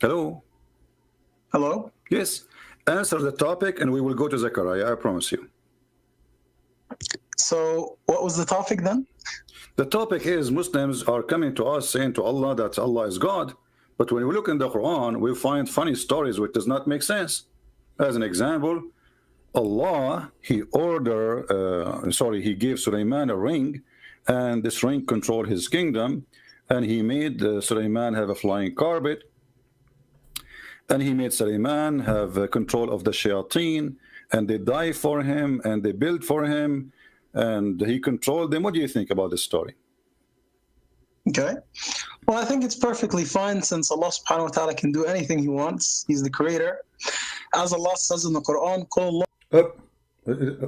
Hello? Hello? Yes. Answer the topic and we will go to Zechariah, I promise you. So, what was the topic then? The topic is Muslims are coming to us saying to Allah that Allah is God. But when we look in the Quran, we find funny stories which does not make sense. As an example, Allah, He gave Sulaiman a ring, and this ring controlled his kingdom, and he made Sulaiman have a flying carpet, and he made Sulaiman have control of the shayateen, and they die for him, and they build for him, and he controlled them. What do you think about this story? Okay. Well, I think it's perfectly fine since Allah subhanahu wa ta'ala can do anything He wants. He's the creator. As Allah says in the Quran,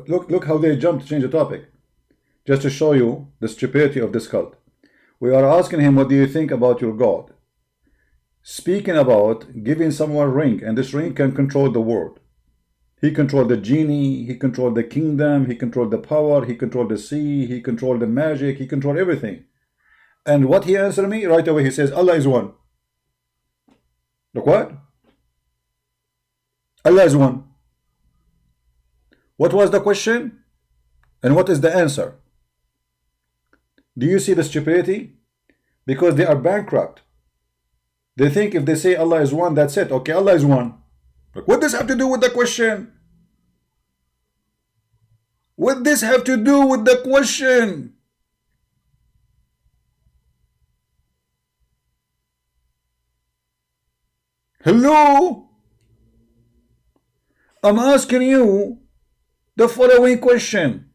Look how they jumped to change the topic. Just to show you the stupidity of this cult. We are asking him, what do you think about your God? Speaking about giving someone a ring, and this ring can control the world. He controlled the genie, he controlled the kingdom, he controlled the power, he controlled the sea, he controlled the magic, he controlled everything. And what he answered me right away, he says, Allah is one. Look what? Allah is one. What was the question? And what is the answer? Do you see the stupidity? Because they are bankrupt. They think if they say Allah is one, that's it. Okay, Allah is one. But what does this have to do with the question? What does this have to do with the question? Hello? I'm asking you the following question.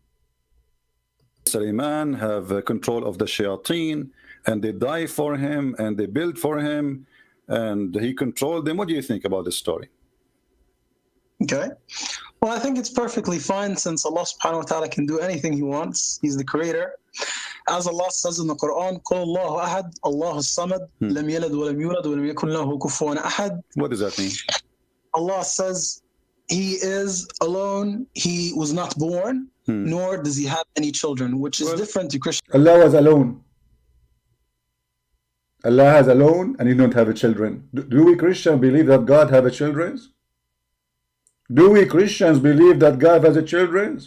Sulaiman have control of the shayateen, and they die for him, and they build for him, and he controlled them. What do you think about this story? Okay. Well, I think it's perfectly fine since Allah subhanahu wa ta'ala can do anything He wants. He's the creator. As Allah says in the Quran, قُلْ اللَّهُ أَحَدٌ اللَّهُ الصَّمَدُ لَمْ يَلِدْ وَلَمْ يُولَدْ وَلَمْ يَكُنْ لَهُ كُفُوًا أَحَدٌ. What does that mean? Allah says He is alone. He was not born, nor does He have any children, which is different to Christian. Allah was alone. Allah has alone and He don't have a children. Do we Christians believe that God have a children? Do we Christians believe that God has a children?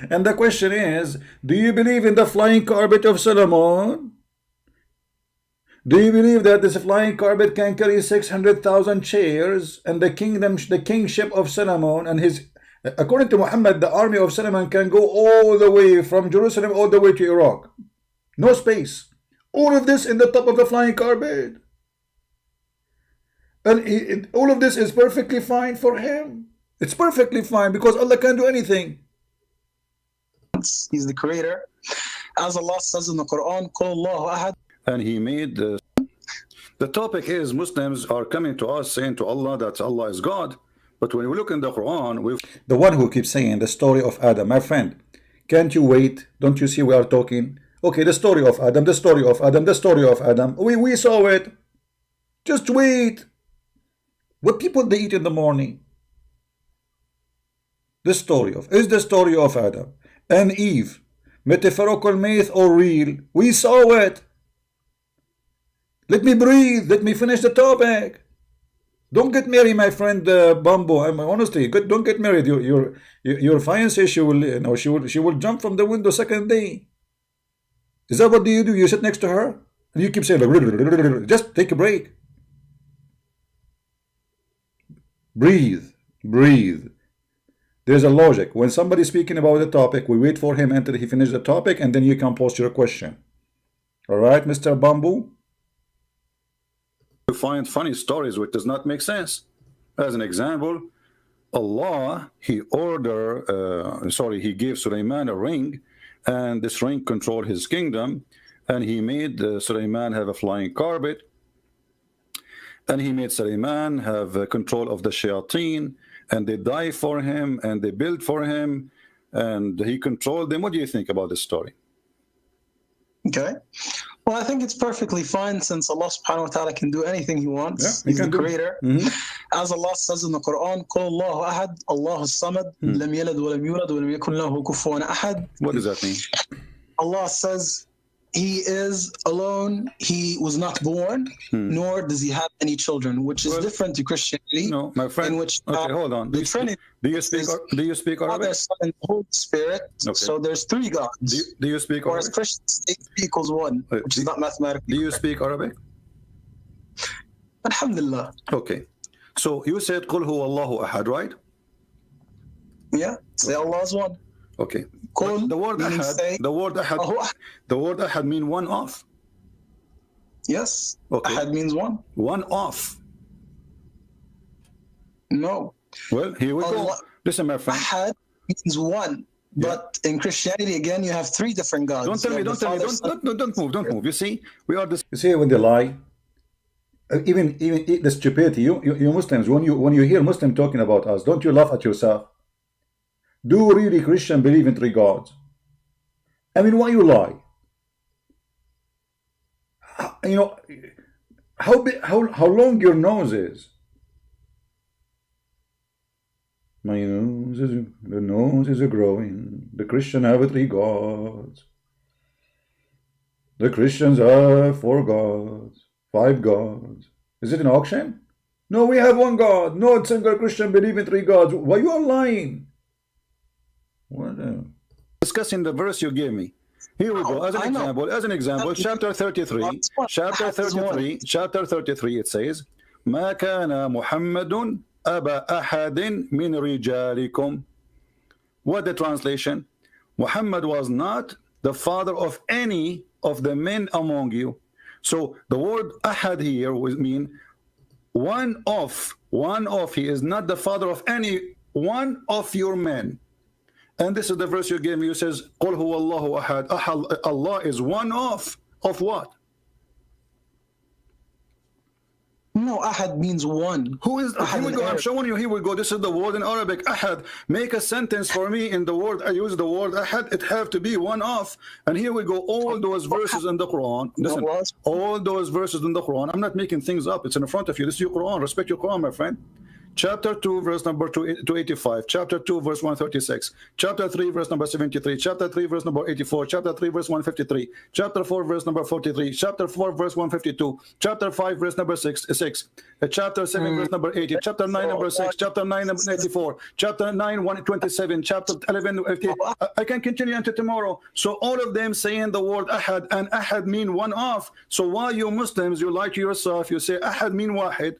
And the question is, do you believe in the flying carpet of Solomon? Do you believe that this flying carpet can carry 600,000 chairs, and the kingship of Solomon and his, according to Muhammad, the army of Solomon can go all the way from Jerusalem all the way to Iraq. No space. All of this in the top of the flying carpet. And all of this is perfectly fine for him. It's perfectly fine because Allah can do anything. He's the creator. As Allah says in the Quran, قُلْ اللَّهُ أَحَدٌ. And he made the topic is Muslims are coming to us saying to Allah that Allah is God. But when we look in the Quran, the one who keeps saying the story of Adam, my friend, can't you wait? Don't you see we are talking? Okay, the story of Adam, the story of Adam, the story of Adam. We saw it. Just wait. What people they eat in the morning? The story of Adam and Eve, metaphorical myth or real? We saw it. Let me breathe. Let me finish the topic. Don't get married, my friend Bambo. Honestly, don't get married. Your fiancée, she will jump from the window second day. Is that what do? You sit next to her and you keep saying like, just take a break. Breathe. There's a logic. When somebody's speaking about the topic, we wait for him until he finishes the topic, and then you can post your question. All right, Mr. Bamboo? you find funny stories which does not make sense. As an example, Allah, He gave Sulaiman a ring, and this ring controlled his kingdom, and He made Sulaiman have a flying carpet, and He made Sulaiman have control of the shayateen, and they die for him, and they build for him, and he controlled them. What do you think about this story? Okay. Well, I think it's perfectly fine since Allah subhanahu wa ta'ala can do anything He wants. Yeah, He's the creator. As Allah says in the Quran, قُلْ اللَّهُ أَحَدٌ اللَّهُ الصَّمَدُ لَمْ يَلِدْ وَلَمْ يُولَدْ وَلَمْ يَكُنْ لَهُ كُفُوًا أَحَدٌ. What does that mean? Allah says he is alone. He was not born, nor does he have any children, which is different to Christianity. No, my friend. In which Okay, hold on. the Trinity. Do you speak Father, Arabic? Son, and Holy Spirit. Okay. So there's three gods. Do you speak Whereas Arabic? Christians say 3 equals 1, which is not mathematically. Do you speak Arabic? Alhamdulillah. Okay. So you said قُلْ هُوَ اللَّهُ أَحَدٌ, right? Yeah. Say Allah is one. Okay. Qul, But the word meaning ahad, say, the word ahad mean one off. Yes. Okay. Ahad means one. One off. No. Well, here we go. Allah, Listen, my friend. Ahad means one. But in Christianity, again, you have 3 different gods. Don't tell me, don't move, don't move. You see, we are this. You see, when they lie, even the stupidity, you Muslims, when you hear Muslim talking about us, don't you laugh at yourself? Do really Christian believe in 3 gods? I mean, why you lie? You know, how long your nose is? My nose is growing. The Christians have 3 gods. The Christians have 4 gods, 5 gods. Is it an auction? No, we have 1 God. No single Christian believe in 3 gods. Why you are lying? What? Discussing the verse you gave me. Here we go. As an example, chapter 33. Chapter 33. It says, "ما كان محمد أبا أحد من رجالكم." What the translation? Muhammad was not the father of any of the men among you. So the word ahad here would mean one of. He is not the father of any one of your men. And this is the verse you gave me. It says, قُلْ هُوَ اللَّهُ أَحَدٌ. Allah is one of what? No, ahad means one. Who is? Here we go. I'm showing you. Here we go. This is the word in Arabic. Ahad. Make a sentence for me in the word. I use the word ahad. It have to be one of. And here we go. All those verses in the Quran. Listen. All those verses in the Quran. I'm not making things up. It's in front of you. This is your Quran. Respect your Quran, my friend. Chapter 2, verse number 285. Chapter 2, verse 136. Chapter 3, verse number 73. Chapter 3, verse number 84. Chapter 3, verse 153. Chapter 4, verse number 43. Chapter 4, verse 152. Chapter 5, verse number 6. Chapter 7, verse number 80. Chapter 9, number 6. Chapter 9, number 84. Chapter 9, 127. Chapter 11, 50. I can continue until tomorrow. So all of them saying the word ahad, and ahad mean one of. So why you Muslims, you lie to yourself, you say ahad mean wahid.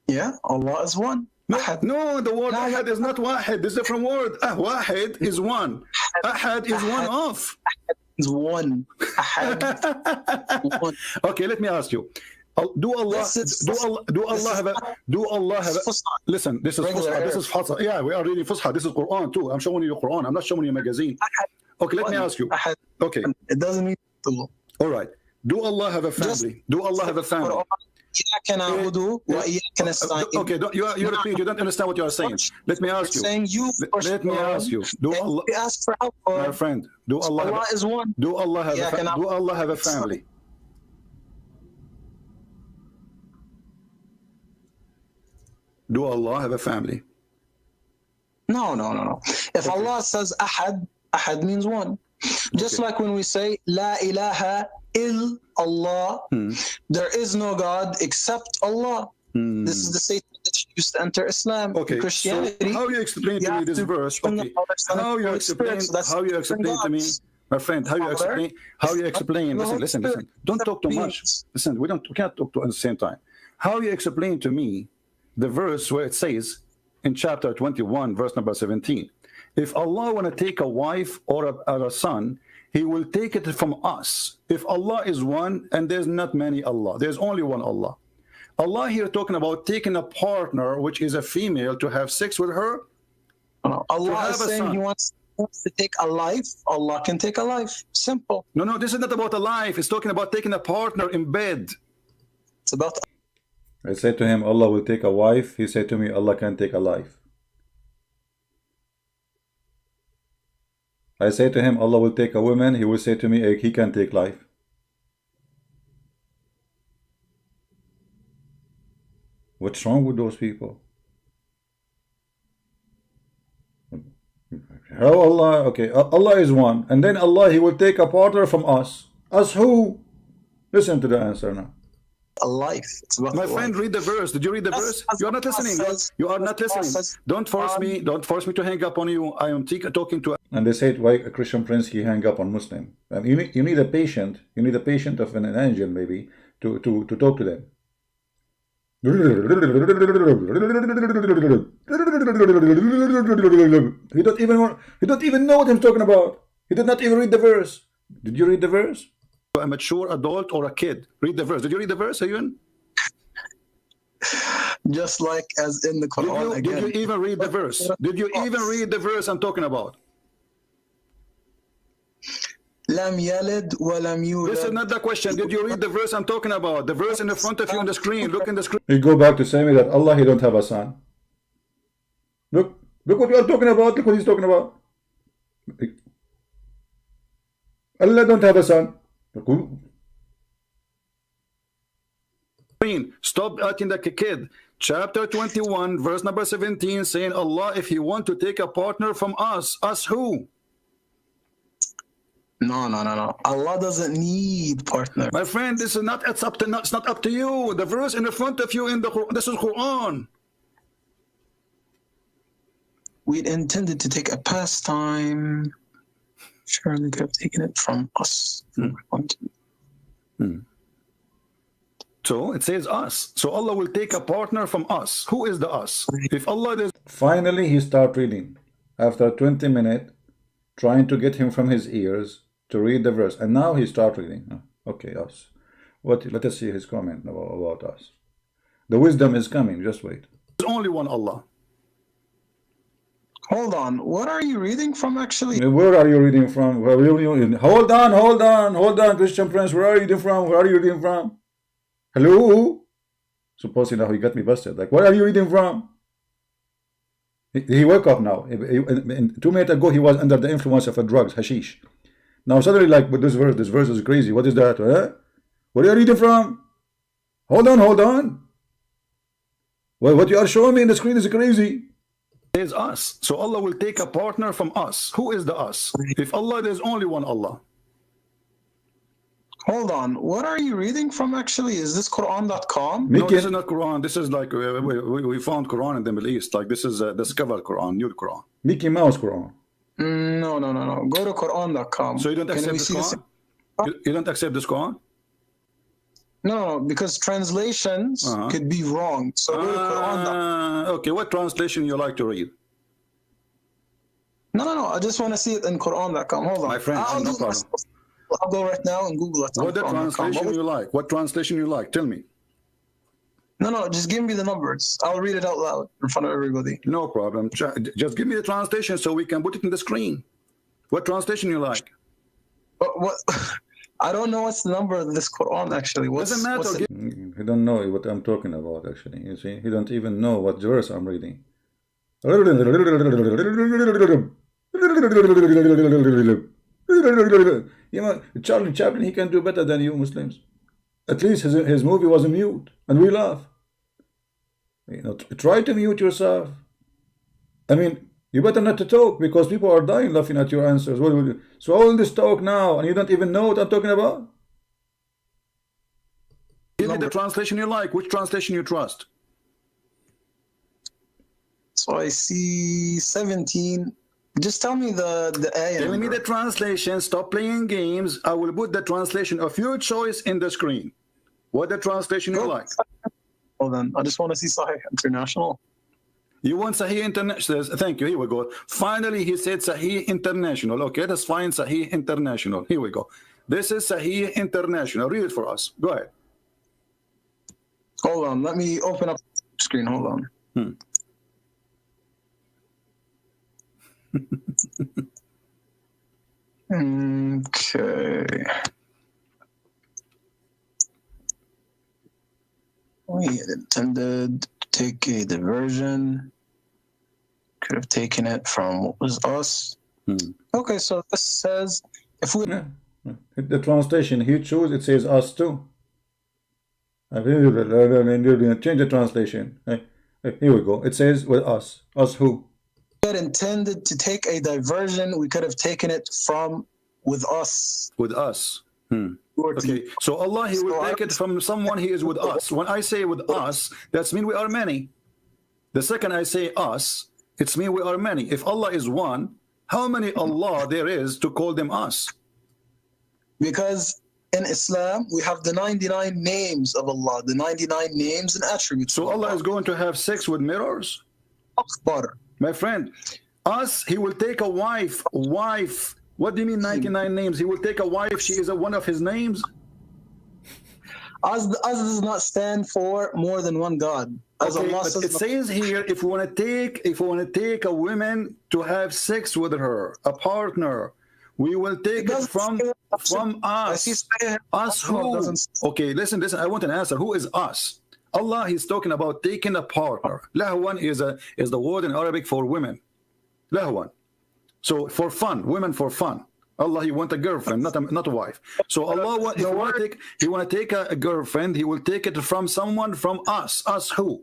Yeah, Allah is one. No, the word ahad is not wahid. It's a different word. Wahid is one. Ahad is one of. Is one. Ahad. One. Okay, let me ask you. Do Allah have a listen, this is Fusha. This is Fusha. Yeah, we are reading Fusha. This is Quran too. I'm showing you Quran. I'm not showing you a magazine. Okay, let me ask you. Okay. It doesn't mean all right. Do Allah have a family? Do Allah have a family? Okay, you repeat. You don't understand what you are saying. Let me ask you. Let me ask you. Do Allah ask for help? My friend, do Allah is one. Do Allah have do Allah have a family? Do Allah have a family? No. If Allah says ahad, ahad means one. Just like when we say La ilaha il Allah, there is no God except Allah. This is the statement that you used to enter Islam. Okay, Christianity. So how you explain to me this verse? Okay, how you explain to me, my friend? How you explain? Listen. Don't talk too much. Listen, we can't talk at the same time. How you explain to me the verse where it says in chapter 21, verse number 17, if Allah want to take a wife or a son, He will take it from us. If Allah is one, and there's not many Allah, there's only one Allah. Allah here talking about taking a partner, which is a female, to have sex with her. Allah is saying He wants to take a life. Allah can take a life. Simple. No, this is not about a life. It's talking about taking a partner in bed. It's about. I said to him, Allah will take a wife. He said to me, Allah can take a life. I say to him, Allah will take a woman. He will say to me, He can take life. What's wrong with those people? How Allah? Okay, Allah is one, and then Allah, He will take a partner from us. Us who? Listen to the answer now. A life. It's about My the friend, life. read the verse. Did you read the verse? as You are not Allah listening. says- You are not as Allah listening. says, Don't force me. Don't force me to hang up on you. I am talking to. And they said, why a Christian prince he hang up on Muslim? You need a patient. You need a patient of an angel maybe to talk to them. He don't even know what I'm talking about. He did not even read the verse. Did you read the verse? A mature adult or a kid. Read the verse. Did you read the verse, Ayun? just like as in the Quran Did again. you even read the verse? Did you even read the verse I'm talking about? Lam yalid wa lam yulad. This is not the question. Did you read the verse I'm talking about? The verse in the front of you on the screen. Look in the screen. He go back to saying that Allah, He don't have a son. Look what you are talking about. Look what he's talking about. Allah don't have a son. Stop acting like a kid. Chapter 21, verse number 17, saying Allah, if He want to take a partner from us who? No. Allah doesn't need partner. My friend, this is not. It's not up to you. The verse in the front of you in the Quran. This is Quran. We intended to take a pastime. Surely could have taken it from us. So it says us. So Allah will take a partner from us. Who is the us? If Allah is Finally, he start reading. After 20 minutes, trying to get him from his ears to read the verse. And now he start reading. Okay, us. Let us see his comment about us. The wisdom is coming. Just wait. only one Allah. Hold on. What are you reading from actually? Where are you reading from? Hold on, Christian Prince. Where are you reading from? Where are you reading from? Hello? Supposedly now he got me busted. Like, where are you reading from? He woke up now. 2 minutes ago he was under the influence of a drugs, hashish. Now suddenly, like, but this verse is crazy. What is that? Where are you reading from? Hold on. Well, what you are showing me in the screen is crazy. Is us. So Allah will take a partner from us. Who is the us? If Allah, there's only one Allah. Hold on. What are you reading from actually? Is this Quran.com? No, this is not Quran. This is like we found Quran in the Middle East. Like this is discovered Quran, new Quran. Mickey Mouse Quran. No. Go to Quran.com. So you don't Can accept we this see this? Quran? You don't accept this Quran? No, because translations could be wrong. So go to Quran.com. Okay, what translation you like to read? No. I just want to see it in Quran.com. Hold on. My friend, I'll no do problem. I'll go right now and Google it. on What the Quran.com. translation you like? What translation you like? Tell me. No, just give me the numbers. I'll read it out loud in front of everybody. No problem. Just give me the translation so we can put it in the screen. What translation you like? What? I don't know what's the number of this Quran actually. Doesn't matter. What's it? He don't know what I'm talking about actually. You see, he don't even know what verse I'm reading. You know, Charlie Chaplin, he can do better than you Muslims. At least his movie was mute, and we laugh. You know, try to mute yourself. I mean, you better not to talk because people are dying laughing at your answers. So all this talk now, and you don't even know what I'm talking about? Give me the translation you like. Which translation you trust? So I see 17. Just tell me the ayah. Tell me number. the translation. Stop playing games. I will put the translation of your choice in the screen. What the translation you like? Hold on. I just want to see Sahih International. You want Sahih International? Thank you. Here we go. Finally, he said Sahih International. Okay, that's fine. Sahih International. Here we go. This is Sahih International. Read it for us. Go ahead. Hold on. Let me open up the screen. Hold on. Okay. We intended to take a diversion. Could have taken it from what was us. Okay, so this says if we Yeah. The translation he chose, it says us too. Change the translation. Here we go. It says with us. Us who? had intended to take a diversion, we could have taken it from with us. With us. Or to- Okay, so Allah, He will So take it from someone He is with us. When I say with us, that's mean we are many. The second I say us, it's mean we are many. If Allah is one, how many Allah there is to call them us? Because in Islam, we have the 99 names of Allah, the 99 names and attributes. So of Allah is going to have sex with mirrors? Akbar. My friend, us, He will take a wife. Wife. What do you mean 99 names? He will take a wife. She is one of His names. Us does not stand for more than one God. As Okay, Allah but says, it says here, if we want to take a woman to have sex with her, a partner, we will take it from us. Us who? Okay, listen. I want an answer. Who is us? Allah, He's talking about taking a partner. Lahwan is the word in Arabic for women. Lahwan. So for fun, women for fun. Allah, He want a girlfriend, not a wife. So Allah, He want to take a girlfriend. He will take it from someone from us. Us who?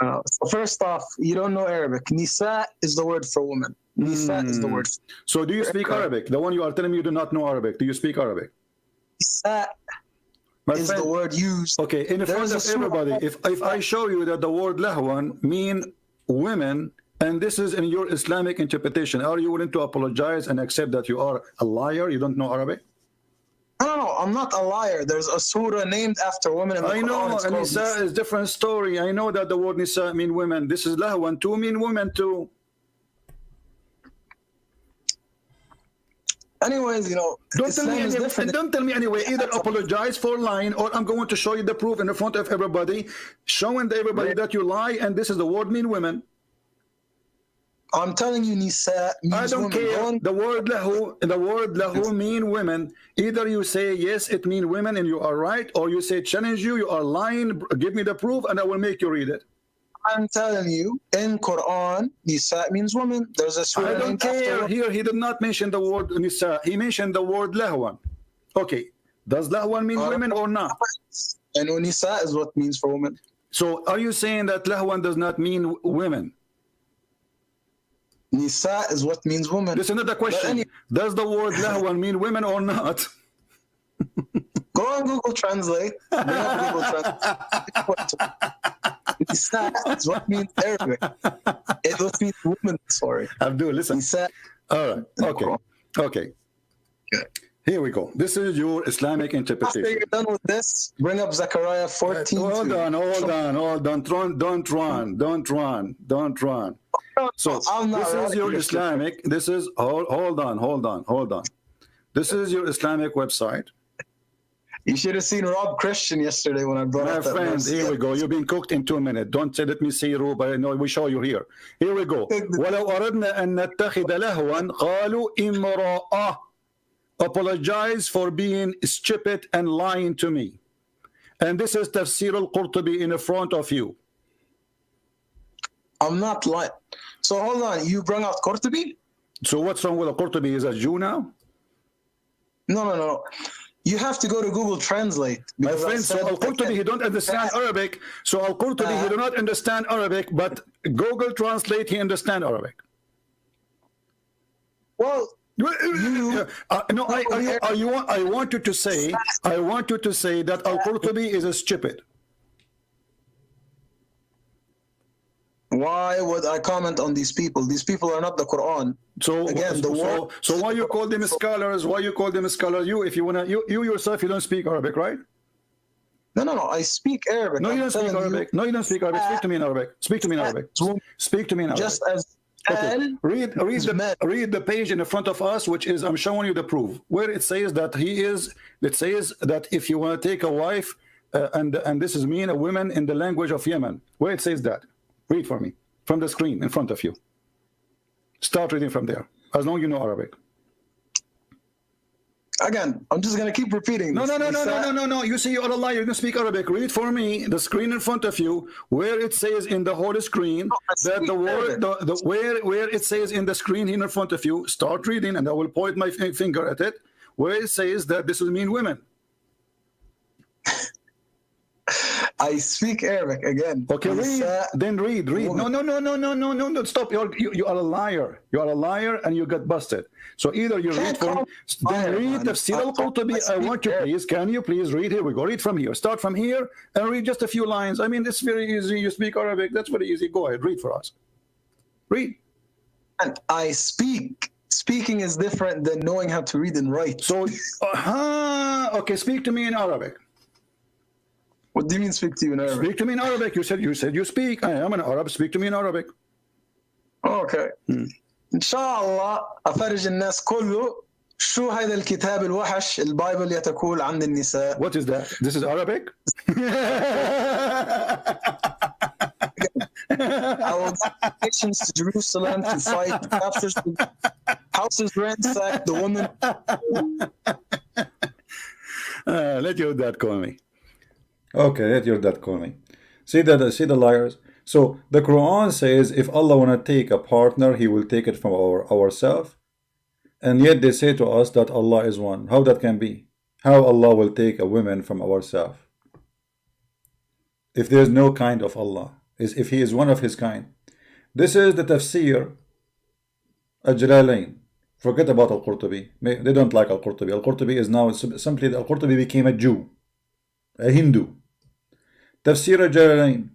So first off, you don't know Arabic. Nisa is the word for woman. Nisa is the word. So do you speak Arabic? The one you are telling me you do not know Arabic. Do you speak Arabic? Nisa is the word used. Okay, in front of everybody, if I show you that the word lahwan mean women, and this is in your Islamic interpretation, are you willing to apologize and accept that you are a liar? You don't know Arabic? No, I'm not a liar. There's a surah named after women in the Quran. I know, and Nisa is different story. I know that the word Nisa mean women. This is lahwan too, mean women too. Anyways, don't tell me anyway. Either apologize for lying, or I'm going to show you the proof in front of everybody, showing everybody that you lie, and this is the word mean women. I'm telling you, Nisa means I don't care. The word lahu mean women. Either you say yes, it mean women, and you are right, or you say challenge you are lying. Give me the proof, and I will make you read it. I'm telling you, in Quran, Nisa means woman. There's a surah. I don't care. Here, he did not mention the word Nisa. He mentioned the word lahwan. Okay, does lahwan mean women or not? I know Nisa is what means for woman. So, are you saying that lahwan does not mean women? Nisa is what means woman. This is another question. Does the word lahwan mean women or not? Go on Google Translate. Google Translate. Nisa is what means Arabic. It what means woman. Sorry. Abdul, listen. Nisa. All right. Okay. Here we go. This is your Islamic interpretation. After you're done with this, bring up Zechariah 14. Hold on. Don't run. So this is your Islamic. This is hold on. This is your Islamic website. You should have seen Rob Christian yesterday when I brought up that My friend, verse. here we go. You've been cooked in 2 minutes. Don't say, let me see you, but no, we show you here. Here we go. وَلَوْ أَرَدْنَا أَن نَتَّخِذَ لَهْوًا قَالُوا إِمْرَأَةٌ. Apologize for being stupid and lying to me. And this is Tafsir al-Qurtubi in front of you. I'm not lying. So hold on. You brought out Qurtubi? So what's wrong with al-Qurtubi? Is a Jew now? No. You have to go to Google Translate. My friend, so Al-Qurtubi, he don't understand Arabic. So Al-Qurtubi, he do not understand Arabic, but Google Translate, he understand Arabic. Well, I want you to say that Al-Qurtubi is stupid. Why would I comment on these people? These people are not the Quran. So again, so why you call them scholars? Why you call them scholars? You, if you wanna, you yourself, you don't speak Arabic, right? No. I speak Arabic. No, you don't speak Arabic. No, you don't speak Arabic. Speak to me in Arabic. Speak to me in Arabic. Speak to me in Arabic. Just as read the page in front of us, which is I'm showing you the proof where it says that it says that if you want to take a wife, and this is mean a woman in the language of Yemen, where it says that. Read for me from the screen in front of you. Start reading from there, as long as you know Arabic. Again, I'm just going to keep repeating this. No. You say you are a liar. You don't speak Arabic. Read for me the screen in front of you, where it says in the whole screen that the word, where it says in the screen in front of you. Start reading, and I will point my finger at it, where it says that this will mean women. I speak Arabic again. Okay, read. Nisa, Then read. woman. No. Stop. You are a liar. You are a liar, and you got busted. So either you read Can't from. call Then liar, read man. Tafsir I al-Qurtubi. I speak want you, Arabic. please. Can you please read? Here we go. Read from here. Start from here and read just a few lines. I mean, it's very easy. You speak Arabic. That's very easy. Go ahead. Read for us. Read. And I speak. Speaking is different than knowing how to read and write. So, okay. Speak to me in Arabic. What do you mean speak to you in Arabic? Speak to me in Arabic. You said you speak. I am an Arab. Speak to me in Arabic. اوكي ان شاء الله افرج الناس كله شو هذا الكتاب الوحش البايبل يتقول عن النساء. What is that? This is Arabic? I will get nations to Jerusalem to fight, capture houses ransacked, the woman. Let your dad call me. Okay, let your dad call me. See the liars. So the Quran says if Allah wanna take a partner, He will take it from ourselves. And yet they say to us that Allah is one. How that can be? How Allah will take a woman from ourselves? If there is no kind of Allah, if He is one of His kind. This is the tafsir Al-Jalalain. Forget about Al-Qurtubi. They don't like Al-Qurtubi. Al-Qurtubi is now simply Al-Qurtubi became a Jew, a Hindu. Tafsir Al-Jalalain,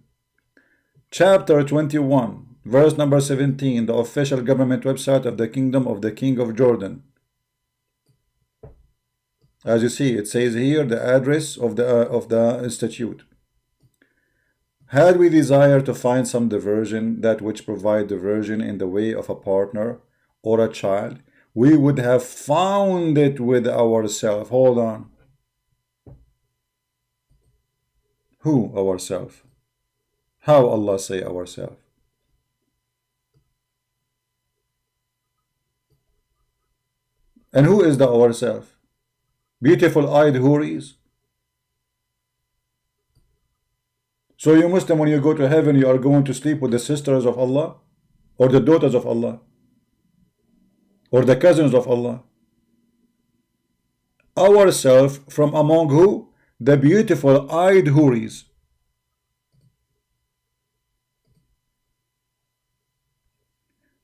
chapter 21, verse number 17, the official government website of the Kingdom of the King of Jordan. As you see, it says here the address of the institute. Had we desire to find some diversion, that which provide diversion in the way of a partner or a child, we would have found it with ourselves. Hold on. Who ourselves? How Allah say ourselves? And who is the ourselves? Beautiful-eyed houris? So you Muslim, when you go to heaven, you are going to sleep with the sisters of Allah, or the daughters of Allah, or the cousins of Allah. Ourself from among who? The beautiful-eyed houris.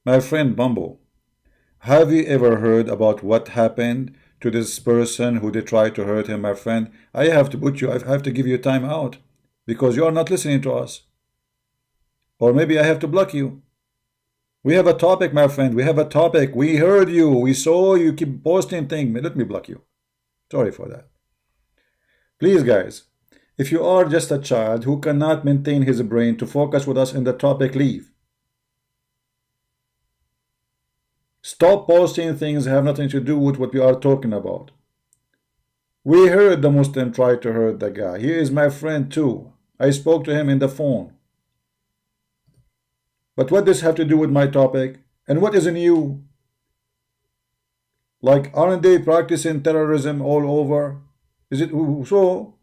My friend Bumbo, have you ever heard about what happened to this person who they tried to hurt him, my friend? I have to give you time out because you are not listening to us. Or maybe I have to block you. We have a topic, my friend. We have a topic. We heard you. We saw you keep posting things. Let me block you. Sorry for that. Please, guys, if you are just a child who cannot maintain his brain to focus with us in the topic, leave. Stop posting things that have nothing to do with what we are talking about. We heard the Muslim try to hurt the guy. He is my friend too. I spoke to him in the phone. But what does this have to do with my topic? And what is in you? Like, aren't they practicing terrorism all over? Is it so?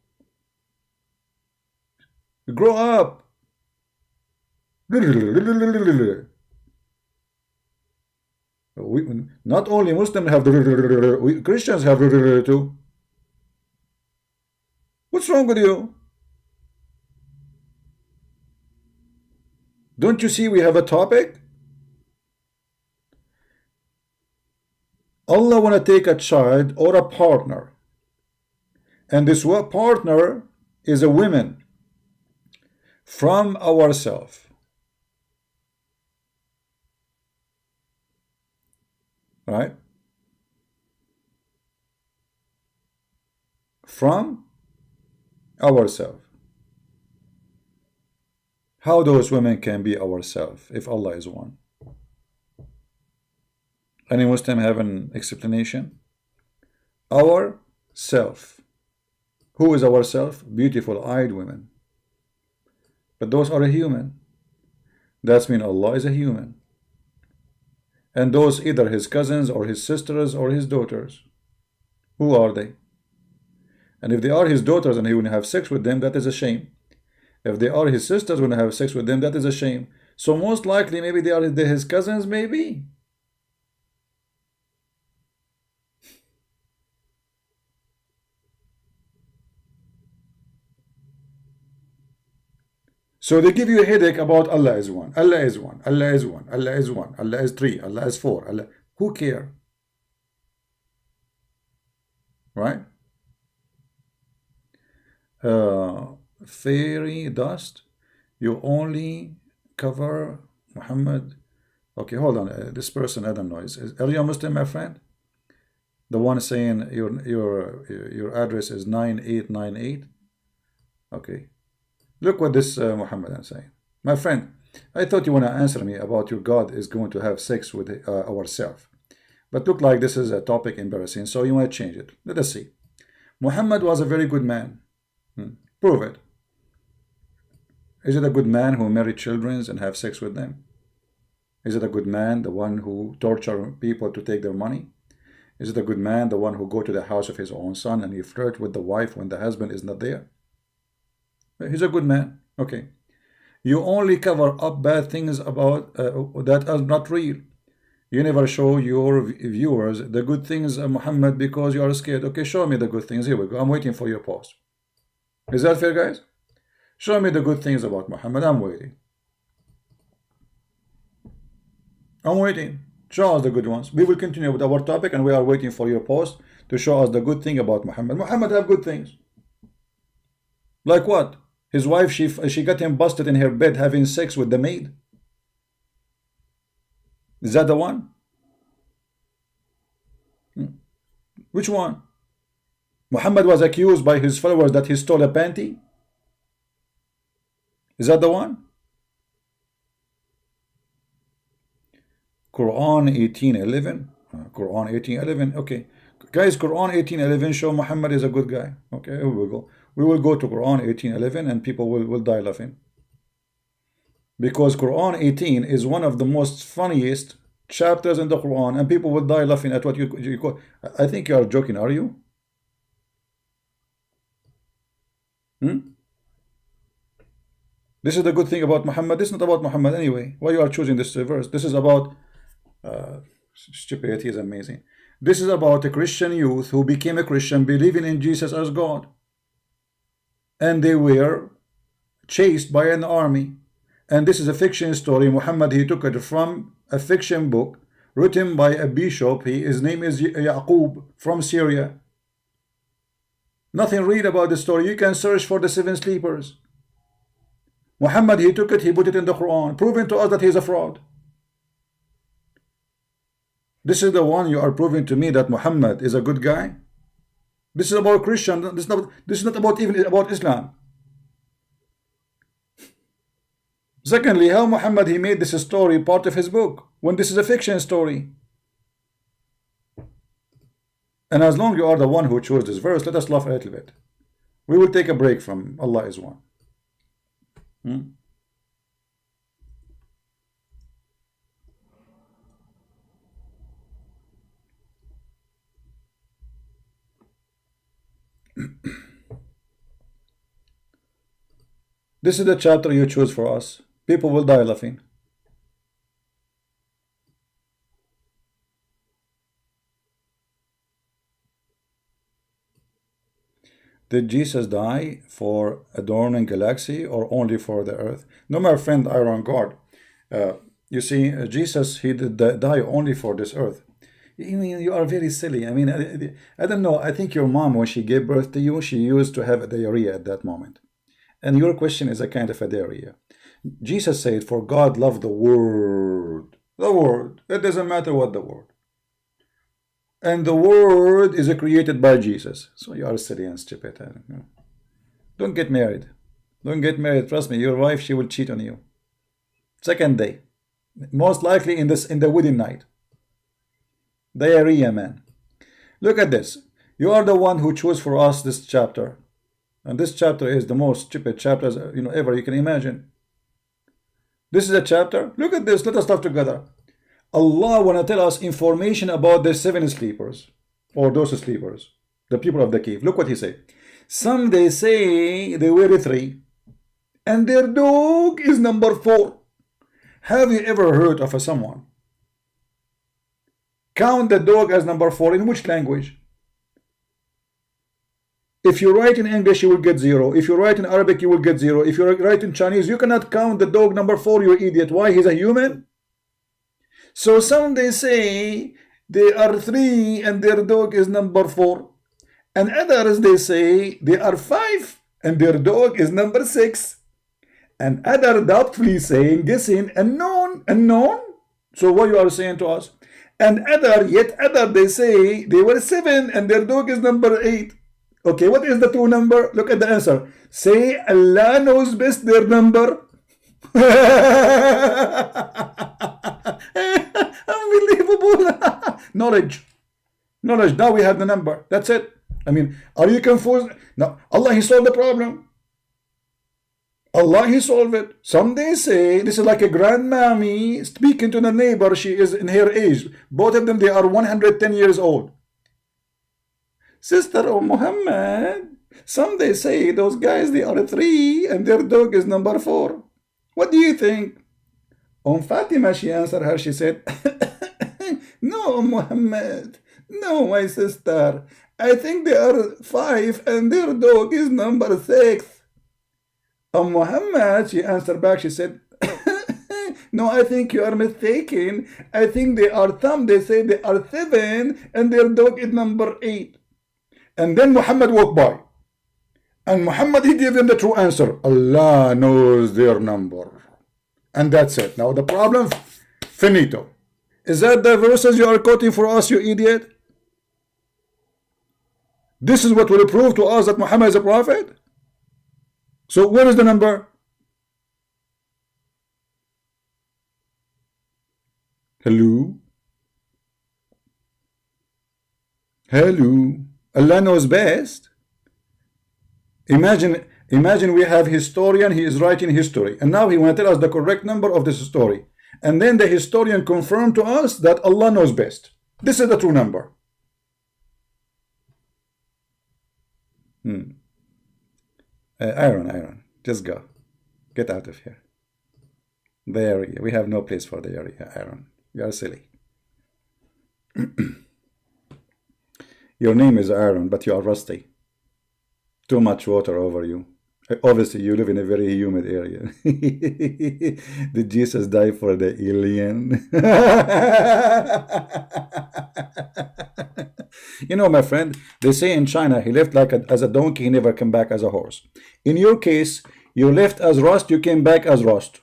Grow up. Not only Muslims have Christians have too. What's wrong with you? Don't you see we have a topic? Allah want to take a child or a partner, and this partner is a woman from ourselves. Right? From ourselves. How those women can be ourselves if Allah is one? Any Muslim have an explanation? Our self. Who is our self? Beautiful-eyed women. But those are a human. That means Allah is a human. And those either his cousins or his sisters or his daughters. Who are they? And if they are his daughters and he will have sex with them, that is a shame. If they are his sisters when have sex with them, that is a shame. So most likely maybe they are his cousins, maybe. So they give you a headache about Allah is one, Allah is one, Allah is one, Allah is one, Allah is three, Allah is four, Allah. Who care? Right? Fairy dust, you only cover Muhammad. Okay, hold on. This person, I don't know. Are you a Muslim, my friend? The one saying your address is 9898. Okay. Look what this Muhammad is saying. My friend, I thought you want to answer me about your God is going to have sex with ourselves. But look like this is a topic embarrassing, so you want to change it. Let us see. Muhammad was a very good man. Prove it. Is it a good man who married children and have sex with them? Is it a good man, the one who torture people to take their money? Is it a good man, the one who go to the house of his own son and he flirt with the wife when the husband is not there? He's a good man. Okay. You only cover up bad things about that are not real. You never show your viewers the good things of Muhammad because you are scared. Okay, show me the good things. Here we go. I'm waiting for your post. Is that fair, guys? Show me the good things about Muhammad. I'm waiting. I'm waiting. Show us the good ones. We will continue with our topic and we are waiting for your post to show us the good thing about Muhammad. Muhammad have good things. Like what? His wife, she got him busted in her bed having sex with the maid. Is that the one? Which one? Muhammad was accused by his followers that he stole a panty. Is that the one? Quran 18:11. Quran 18:11. Okay, guys, Quran 18:11 show Muhammad is a good guy. Okay, here we go. We will go to Quran 18:11 and people will die laughing. Because Quran 18 is one of the most funniest chapters in the Quran and people will die laughing at what you call. I think you are joking, are you? This is the good thing about Muhammad. This is not about Muhammad anyway. Why you are choosing this verse? This is about stupidity is amazing. This is about a Christian youth who became a Christian believing in Jesus as God. And they were chased by an army. And this is a fiction story. Muhammad, he took it from a fiction book written by a bishop. His name is Yaqub from Syria. Nothing read about the story. You can search for the 7 sleepers. Muhammad, he took it, he put it in the Quran, proving to us that he is a fraud. This is the one you are proving to me that Muhammad is a good guy. This is about Christian. This is not about even about Islam. Secondly, how Muhammad he made this story part of his book when this is a fiction story. And as long you are the one who chose this verse, let us laugh a little bit. We will take a break from Allah is one. This is the chapter you choose for us. People will die laughing. Did Jesus die for adorning galaxy or only for the earth? No, my friend Iron God. You see, Jesus, he did die only for this earth. You mean you are very silly. I mean, I don't know. I think your mom, when she gave birth to you, she used to have a diarrhea at that moment. And your question is a kind of a diarrhea. Jesus said, for God loved the world. The world. It doesn't matter what the word. And the word is created by Jesus. So you are silly and stupid. Don't get married. Don't get married. Trust me, your wife, she will cheat on you. Second day. Most likely in the wedding night. Diarrhea, man. Look at this. You are the one who chose for us this chapter. And this chapter is the most stupid chapter ever you can imagine. This is a chapter. Look at this. Let us talk together. Allah want to tell us information about the 7 sleepers, or those sleepers, the people of the cave. Look what he said. Some they say they were 3, and their dog is number 4. Have you ever heard of someone count the dog as number 4? In which language? If you write in English, you will get 0. If you write in Arabic, you will get 0. If you write in Chinese, you cannot count the dog number 4, you idiot. Why? He's a human. So some they say they are 3 and their dog is number 4. And others they say they are 5 and their dog is number 6. And other doubtfully saying, guessing, unknown. So what you are saying to us? And yet other they say they were 7 and their dog is number 8. Okay, what is the true number? Look at the answer. Say Allah knows best their number. Unbelievable. Knowledge. Now we have the number. That's it. I mean, are you confused? No. Allah, He solved the problem. Allah, He solved it. Some they say this is like a grandmammy speaking to the neighbor. She is in her age. Both of them, they are 110 years old. Sister of Muhammad, some they say those guys, they are 3 and their dog is number 4. What do you think? Fatima, she answered her, she said, no, Muhammad, no, my sister, I think they are 5 and their dog is number 6. Muhammad, she answered back, she said, no, I think you are mistaken. I think they are they say they are 7 and their dog is number 8. And then Muhammad walked by. And Muhammad, he gave them the true answer. Allah knows their number. And that's it. Now the problem, finito. Is that the verses you are quoting for us, you idiot? This is what will prove to us that Muhammad is a prophet? So where is the number? Hello? Allah knows best. Imagine we have historian, he is writing history, and now he want to tell us the correct number of this story. And then the historian confirmed to us that Allah knows best. This is the true number. Aaron, just go. Get out of here. The area. We have no place for the area, Aaron. You are silly. Your name is Aaron, but you are rusty. Too much water over you. Obviously, you live in a very humid area. Did Jesus die for the alien? You know, my friend, they say in China, he left like as a donkey, he never came back as a horse. In your case, you left as rust, you came back as rust.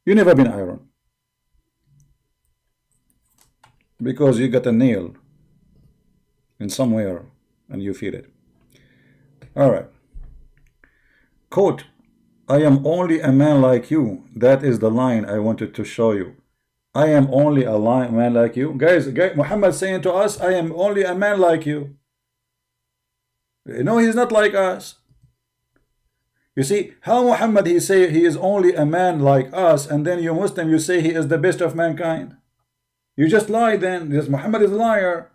You never been iron. Because you got a nail in somewhere and you feel it. All right. Quote, I am only a man like you. That is the line I wanted to show you. I am only a man like you. Guys, Muhammad saying to us, I am only a man like you. No, he's not like us. You see, how Muhammad, he say he is only a man like us, and then you Muslim, you say he is the best of mankind. You just lie then. Because Muhammad is a liar.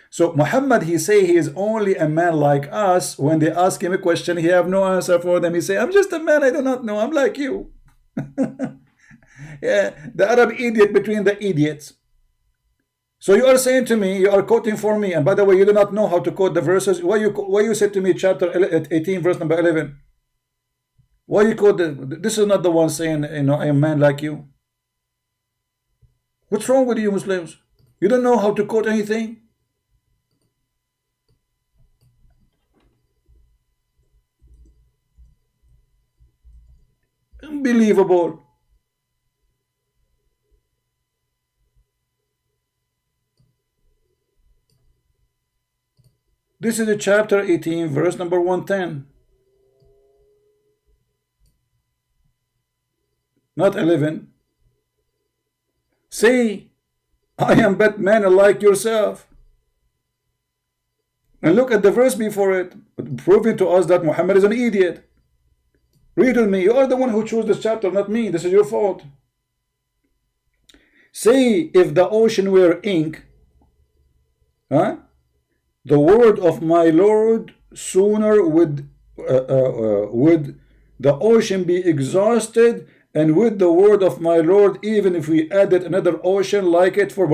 So Muhammad, he say he is only a man like us. When they ask him a question, he have no answer for them. He say, I'm just a man, I do not know. I'm like you. Yeah, the Arab idiot between the idiots. So you are saying to me, you are quoting for me, and by the way, you do not know how to quote the verses. Why you said to me chapter 18, verse number 11? Why you quote this is not the one saying, you know, I am a man like you. What's wrong with you Muslims? You don't know how to quote anything? Unbelievable. This is chapter 18, verse number 110. Not 11. Say, I am but man like yourself. And look at the verse before it, proving to us that Muhammad is an idiot. Read with me. You are the one who chose this chapter, not me. This is your fault. Say, if the ocean were ink, the word of my Lord sooner would the ocean be exhausted, and with the word of my Lord, even if we added another ocean like it for...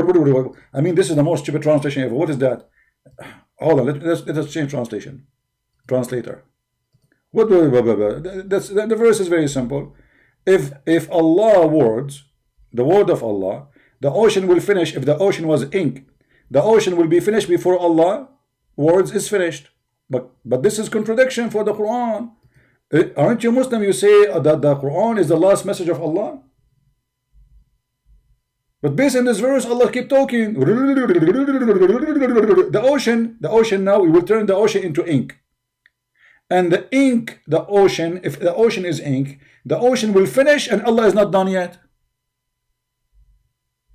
I mean, this is the most stupid translation ever. What is that? Hold on, let us change translation. translator. What? The verse is very simple. If Allah words, the word of Allah, the ocean will finish. If the ocean was ink, the ocean will be finished before Allah words is finished. But this is contradiction for the Quran. Aren't you Muslim? You say that the Quran is the last message of Allah. But based on this verse, Allah keep talking. The ocean now, we will turn the ocean into ink. And the ink, the ocean, if the ocean is ink, the ocean will finish and Allah is not done yet.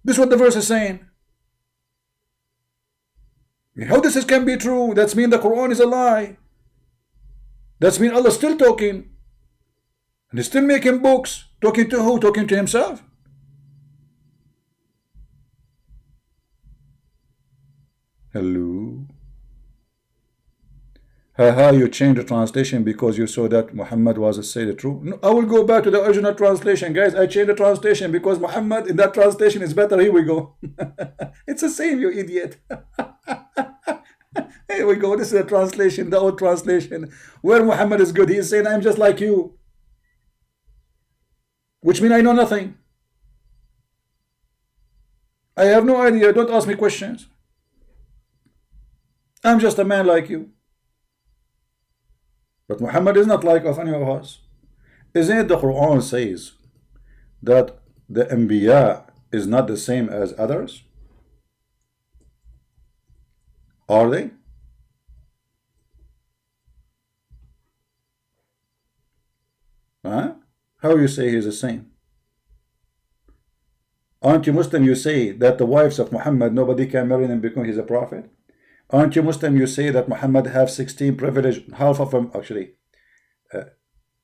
This is what the verse is saying. How this can be true? That's mean the Quran is a lie. That's mean Allah is still talking. And he's still making books. Talking to who? Talking to himself. Hello. You changed the translation because you saw that Muhammad was say the truth. No, I will go back to the original translation, guys. I changed the translation because Muhammad in that translation is better. Here we go. It's the same, you idiot. Here we go. This is the translation, the old translation, where Muhammad is good. He is saying, I'm just like you, which means I know nothing. I have no idea. Don't ask me questions. I'm just a man like you. But Muhammad is not like of any of us. Isn't it the Quran says that the Anbiya is not the same as others? Are they? Huh? How you say he's the same? Aren't you Muslim? You say that the wives of Muhammad, nobody can marry them because he's a prophet. Aren't you Muslim? You say that Muhammad have 16 privilege, half of them actually,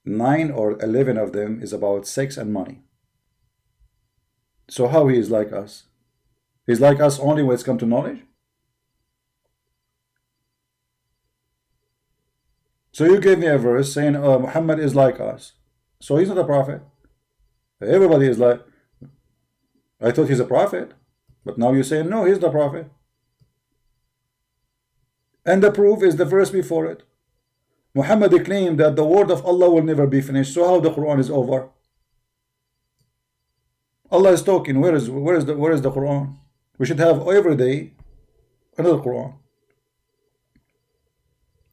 9 or 11 of them is about sex and money. So how he is like us? He's like us only when it's come to knowledge? So you gave me a verse saying Muhammad is like us. So he's not a prophet. Everybody is like, I thought he's a prophet. But now you're saying no, he's the prophet. And the proof is the verse before it. Muhammad claimed that the word of Allah will never be finished. So how the Quran is over? Allah is talking. Where is the Quran? We should have every day another Quran.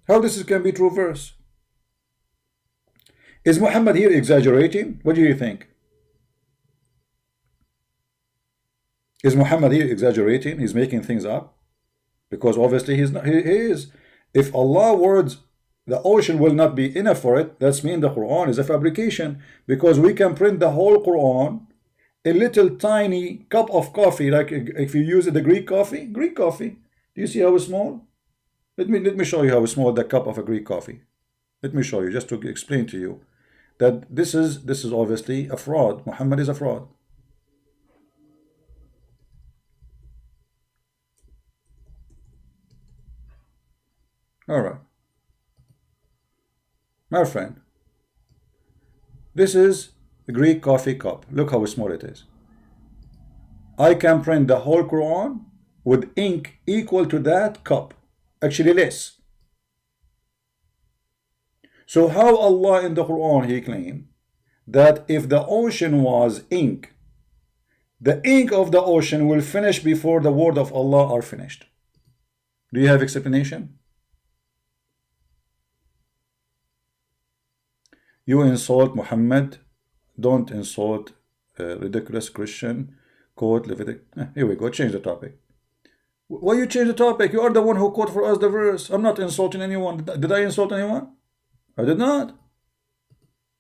How this can be true verse? Is Muhammad here exaggerating? What do you think? Is Muhammad here exaggerating? He's making things up? Because obviously he's not, he is. If Allah words the ocean will not be enough for it, that's mean the Quran is a fabrication, because we can print the whole Quran, a little tiny cup of coffee, like if you use the Greek coffee. Do you see how small? Let me show you how small the cup of a Greek coffee. Let me show you, just to explain to you that this is obviously a fraud. Muhammad is a fraud. All right, my friend, this is a Greek coffee cup. Look how small it is. I can print the whole Quran with ink equal to that cup, actually less. So how Allah in the Quran he claimed that if the ocean was ink, the ink of the ocean will finish before the word of Allah are finished? Do you have explanation? You insult Muhammad, don't insult ridiculous Christian. Quote Leviticus. Here we go, change the topic. Why you change the topic? You are the one who quote for us the verse. I'm not insulting anyone. Did I insult anyone? I did not.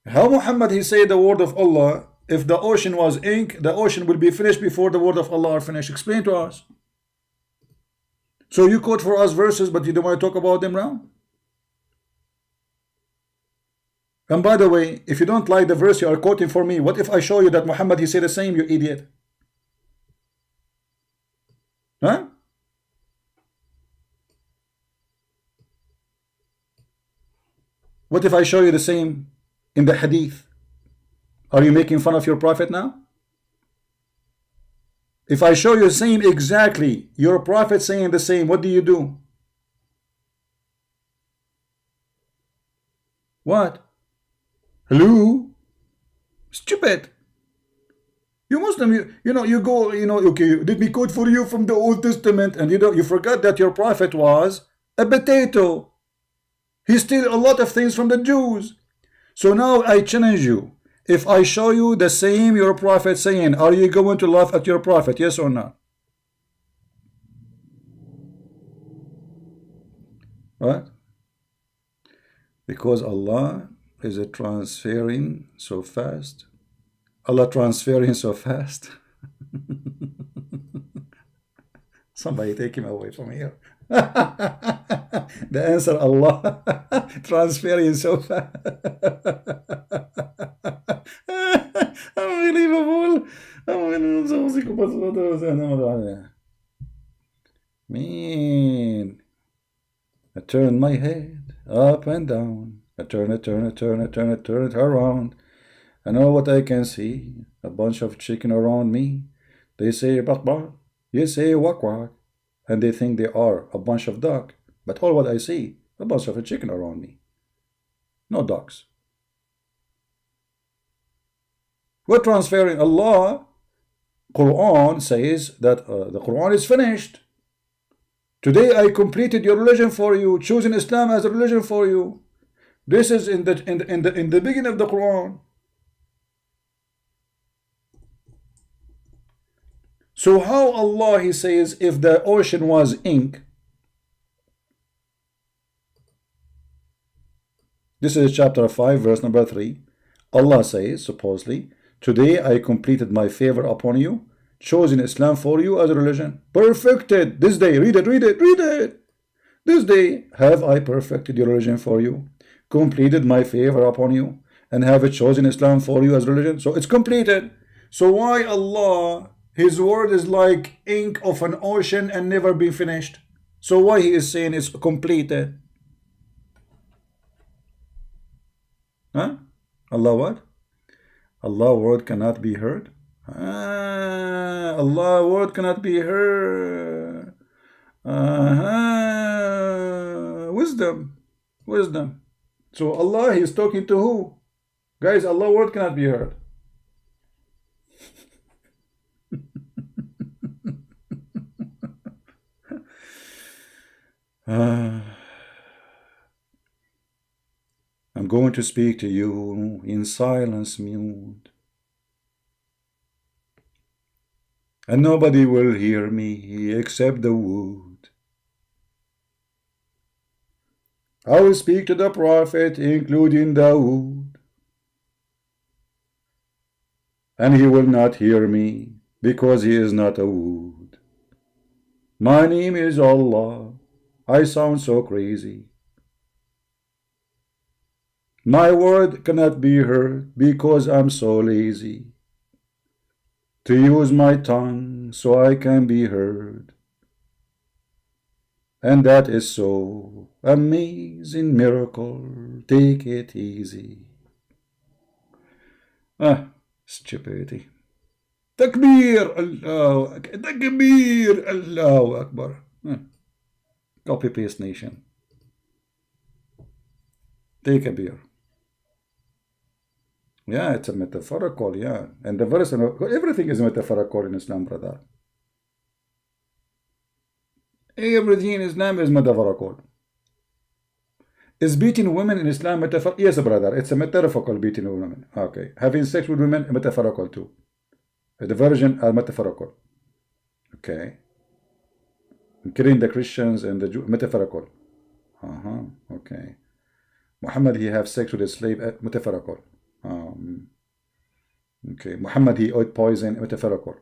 How Muhammad he say the word of Allah, if the ocean was ink, the ocean will be finished before the word of Allah are finished? Explain to us. So you quote for us verses, but you don't want to talk about them now? And by the way, if you don't like the verse you are quoting for me, what if I show you that Muhammad he said the same, you idiot? Huh? What if I show you the same in the hadith? Are you making fun of your prophet now? If I show you the same exactly, your prophet saying the same, what do you do? What? Hello? Stupid. You Muslim, you go, okay, let me quote for you from the Old Testament, and you forgot that your prophet was a potato. He stole a lot of things from the Jews. So now I challenge you. If I show you the same your prophet saying, are you going to laugh at your prophet? Yes or no? What? Because Allah is transferring so fast. Allah transferring so fast. Somebody take him away from here. The answer, Allah transferring so fast. Unbelievable. Man, I turn my head up and down. I turn it around. I know what I can see. A bunch of chicken around me. They say bak bak. You say wak wak. And they think they are a bunch of duck. But all what I see, a bunch of a chicken around me. No ducks. We're transferring. Allah, Quran says that the Quran is finished. Today I completed your religion for you, choosing Islam as a religion for you. This is in the beginning of the Quran. So how Allah, he says, if the ocean was ink, this is chapter 5 verse number 3. Allah says, supposedly, today I completed my favor upon you, chosen Islam for you as a religion, perfected this day. Read it. This day have I perfected your religion for you, completed my favor upon you, and have chosen Islam for you as religion. So it's completed. So why Allah, his word is like ink of an ocean and never been finished? So why he is saying it's completed? Huh? Allah what? Allah word cannot be heard. Allah word cannot be heard. Wisdom. So Allah, he is talking to who? Guys, Allah word cannot be heard. I'm going to speak to you in silence mute, and nobody will hear me except the wood. I will speak to the prophet, including Dawood, and he will not hear me because he is not a wood. My name is Allah. I sound so crazy. My word cannot be heard because I'm so lazy to use my tongue so I can be heard. And that is so amazing miracle. Take it easy. Stupidity. Takbir, Allahu Akbar. Copy paste nation. Take a beer. Yeah, it's a metaphorical, yeah. And the verse, everything is metaphorical in Islam, brother. Everything in Islam is metaphorical. Is beating women in Islam metaphorical? Yes, brother, it's a metaphorical beating women. Okay. Having sex with women, metaphorical too. The virgin are metaphorical. Okay. Killing the Christians and the Jews, metaphorical. Okay. Muhammad, he have sex with a slave, metaphorical. Okay. Muhammad, he ate poison, metaphorical.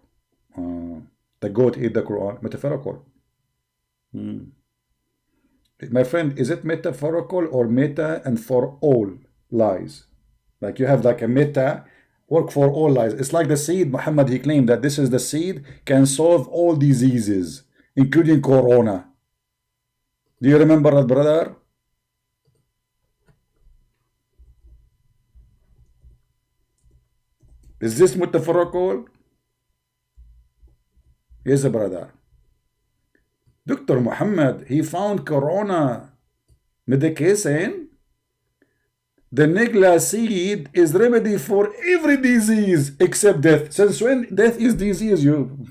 The goat ate the Quran, metaphorical. My friend, is it metaphorical or meta and for all lies? Like you have like a meta, work for all lies. It's like the seed. Muhammad, he claimed that this is the seed, can solve all diseases, including corona. Do you remember that, brother? Is this metaphorical? Yes, brother. Dr. Muhammad, he found corona medication. The Nigla seed is remedy for every disease except death. Since when death is disease, you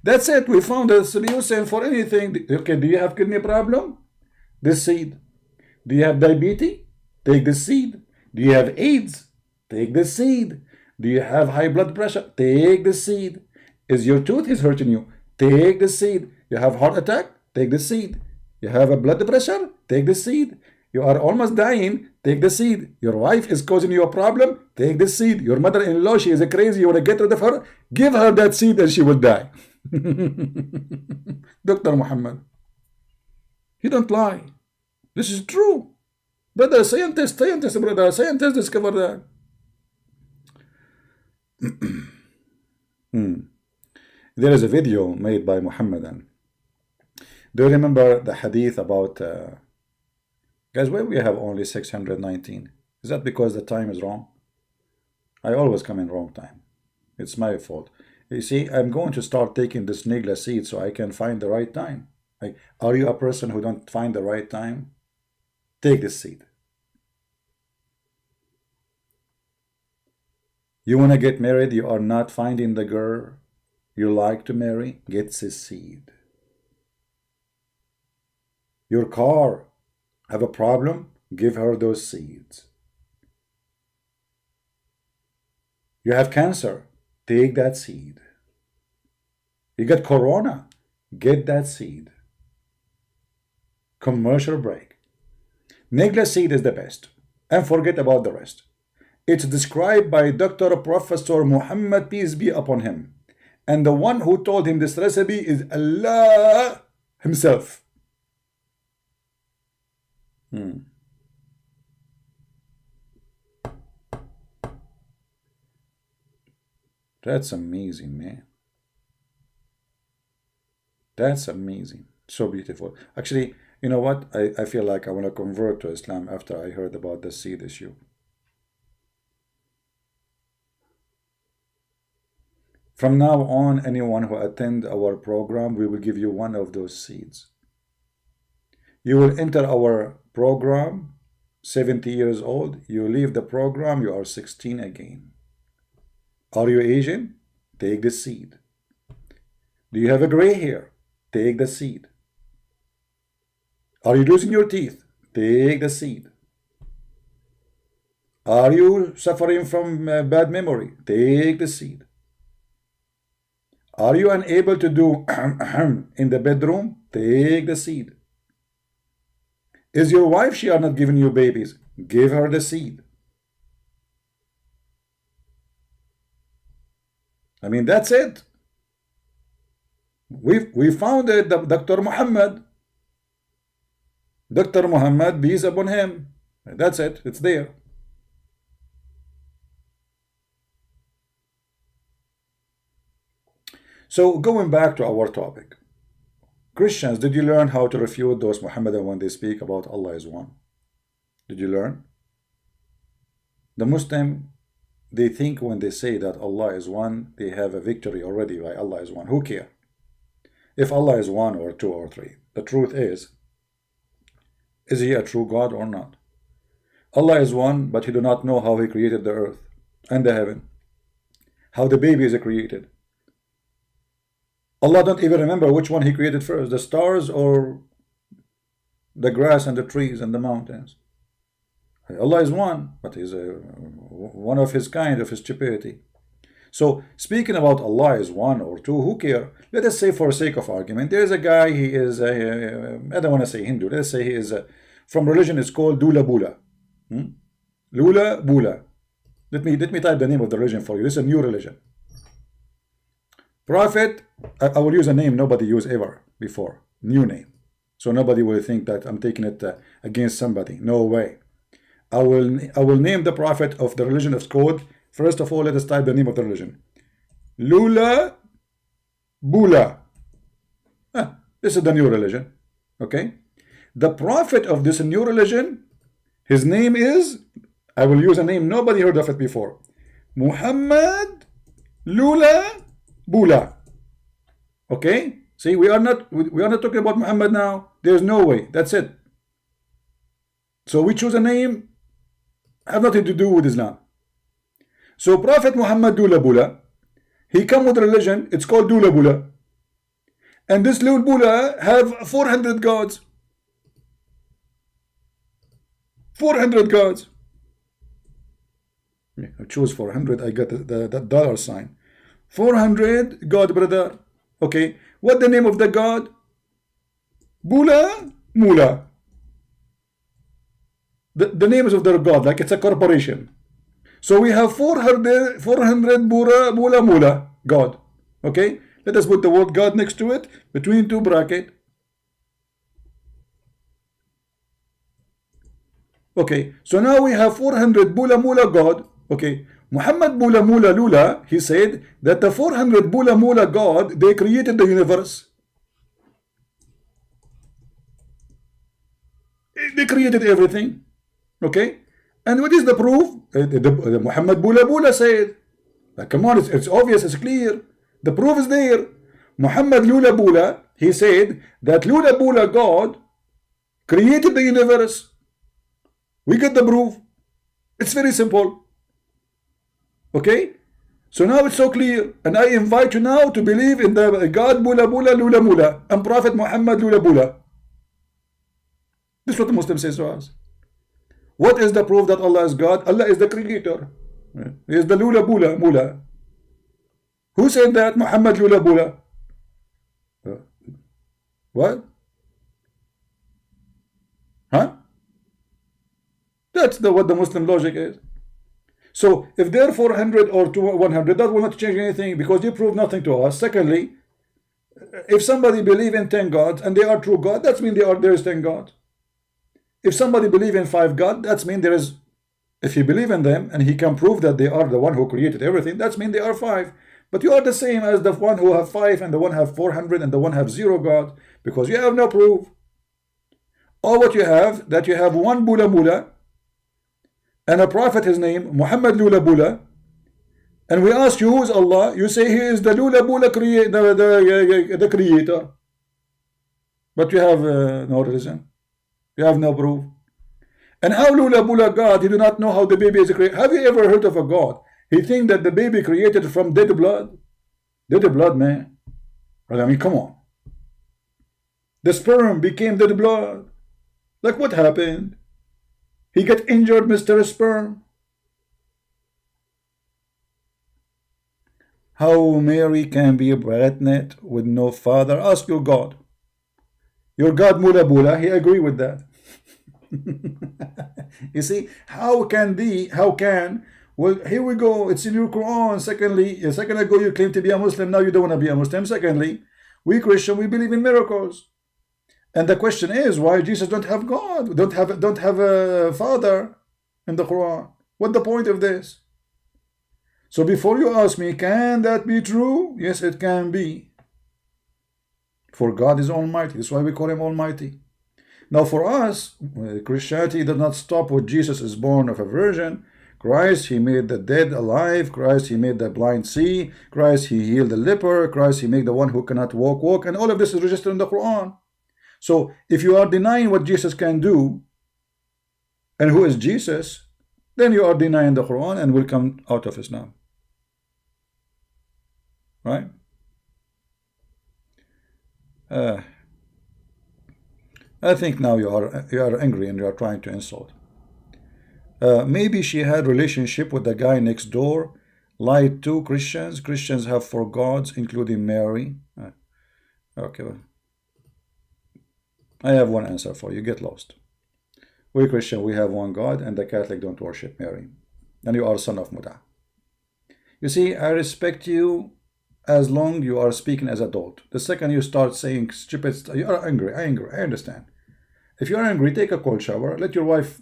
that's it. We found a solution for anything. Okay, do you have kidney problem? This seed. Do you have diabetes? Take the seed. Do you have AIDS? Take the seed. Do you have high blood pressure? Take the seed. Is your tooth is hurting you? Take the seed. You have heart attack? Take the seed. You have a blood pressure? Take the seed. You are almost dying? Take the seed. Your wife is causing you a problem? Take the seed. Your mother-in-law, she is a crazy, you want to get rid of her? Give her that seed and she will die. Dr. Muhammad, he don't lie. This is true. Brother, scientists, brother, scientists discover that. There is a video made by Muhammadan. Do you remember the hadith about guys, why we have only 619? Is that because the time is wrong? I always come in wrong time. It's my fault. You see, I'm going to start taking this Nigla seed so I can find the right time. Like, are you a person who don't find the right time? Take this seed. You want to get married, you are not finding the girl you like to marry, get this seed. Your car have a problem, give her those seeds. You have cancer, take that seed. You get corona, get that seed. Commercial break. Nigla seed is the best, and forget about the rest. It's described by Dr. Professor Muhammad, peace be upon him, and the one who told him this recipe is Allah himself. That's amazing, man. That's amazing. So beautiful. Actually, you know what? I feel like I want to convert to Islam after I heard about the seed issue. From now on, anyone who attend our program, we will give you one of those seeds. You will enter our program, 70 years old. You leave the program, you are 16 again. Are you Asian? Take the seed. Do you have a gray hair? Take the seed. Are you losing your teeth? Take the seed. Are you suffering from bad memory? Take the seed. Are you unable to do in the bedroom? Take the seed. Is your wife, she are not giving you babies? Give her the seed. I mean, that's it. We found it, Dr. Muhammad. Dr. Muhammad, peace upon him. That's it. It's there. So going back to our topic. Christians, did you learn how to refute those Muhammadan when they speak about Allah is one? Did you learn? The Muslim, they think when they say that Allah is one, they have a victory already by Allah is one. Who cares? If Allah is one or two or three. The truth is he a true God or not? Allah is one, but he do not know how he created the earth and the heaven. How the baby is created. Allah don't even remember which one he created first, the stars or the grass and the trees and the mountains. Allah is one, but he's one of his kind, of his stupidity. So speaking about Allah is one or two, who care? Let us say, for sake of argument, there is a guy, he is I don't want to say Hindu, let's say he is from religion, it's called Dula Bula. Lula Bula. Let me type the name of the religion for you. This is a new religion. Prophet, I will use a name nobody used ever before. New name. So nobody will think that I'm taking it against somebody. No way. I will name the prophet of the religion of code. First of all, let us type the name of the religion. Lula Bula. This is the new religion. Okay? The prophet of this new religion, his name is, I will use a name nobody heard of it before. Muhammad Lula Bula. Okay? See, we are not talking about Muhammad now. There's no way. That's it. So we choose a name, have nothing to do with Islam. So Prophet Muhammad Dula Bula, he come with a religion, it's called Dula Bula. And this Dula Bula have 400 gods. 400 gods. I choose 400, I got the dollar sign. 400 God, brother. Okay, what the name of the God? Bula Mula. The names of their God, like it's a corporation. So we have 400 Bula Mula God. Okay, let us put the word God next to it, between two brackets. Okay, so now we have 400 Bula Mula God. Okay, Muhammad Bula Mula Lula, he said that the 400 Bula Mula God, they created the universe. They created everything. Okay, and what is the proof? The Muhammad Bula Bula said, like, come on, it's obvious, it's clear. The proof is there. Muhammad Lula Bula, he said that Lula Bula God created the universe. We get the proof. It's very simple. Okay, so now it's so clear, and I invite you now to believe in the God Bula Bula Lula Mula and Prophet Muhammad Lula Bula. This is what the Muslim says to us. What is the proof that Allah is God? Allah is the creator. He is the Lula Bula Mula. Who said that? Muhammad Lula Bula. What? Huh? That's what the Muslim logic is. So if they're 400 or 100, that will not change anything, because you prove nothing to us. Secondly, if somebody believe in 10 gods and they are true God, that means there is 10 gods. If somebody believe in 5 gods, that means there is, if he believe in them and he can prove that they are the one who created everything, that means they are 5. But you are the same as the one who have 5 and the one have 400 and the one have 0 God, because you have no proof. All what you have, that you have one Bula Mula and a prophet, his name Muhammad Lula Bula, and we ask you who is Allah, you say he is the Lula Bula the creator, but you have no reason, you have no proof. And how Lula Bula God, he do not know how the baby is created? Have you ever heard of a God? He think that the baby created from dead blood? Dead blood, man. I mean, come on. The sperm became dead blood. Like, what happened? He got injured, Mr. Sperm. How Mary can be pregnant with no father? Ask your God. Your God Mula Bula, he agree with that. You see, how can, well, here we go, it's in your Quran. Secondly, a second ago you claimed to be a Muslim, now you don't want to be a Muslim. Secondly, we Christian, we believe in miracles. And the question is, why Jesus don't have God, don't have a father in the Quran? What the point of this? So before you ask me, can that be true? Yes, it can be. For God is Almighty. That's why we call him Almighty. Now for us, Christianity does not stop with Jesus is born of a virgin. Christ, he made the dead alive. Christ, he made the blind see. Christ, he healed the leper. Christ, he made the one who cannot walk. And all of this is registered in the Quran. So if you are denying what Jesus can do, and who is Jesus, then you are denying the Quran and will come out of Islam. Right? I think now you are angry and you are trying to insult. Maybe she had relationship with the guy next door, lied to Christians. Christians have 4 gods, including Mary. Okay, well, I have one answer for you. Get lost. We Christian, we have one God, and the Catholic don't worship Mary. And you are son of Muta. You see, I respect you as long you are speaking as adult. The second you start saying stupid stuff, you are angry. I understand. If you are angry, take a cold shower. Let your wife,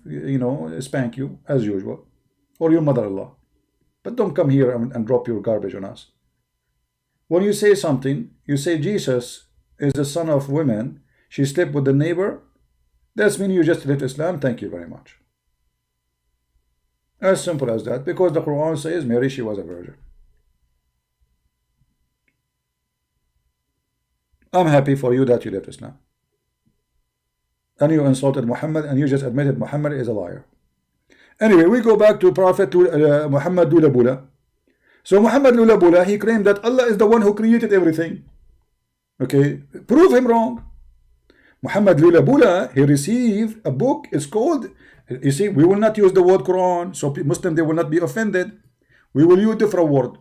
spank you as usual, or your mother-in-law. But don't come here and drop your garbage on us. When you say something, you say Jesus is the son of women. She slept with the neighbor. That means you just left Islam. Thank you very much. As simple as that. Because the Quran says Mary, she was a virgin. I'm happy for you that you left Islam. and you insulted Muhammad, and you just admitted Muhammad is a liar. Anyway, we go back to Prophet Muhammad Lula Bula. So Muhammad Lula Bula, he claimed that Allah is the one who created everything. Okay, prove him wrong. Muhammad Lula Bula, he received a book. It's called, you see, we will not use the word Quran, so Muslims, they will not be offended. We will use different word.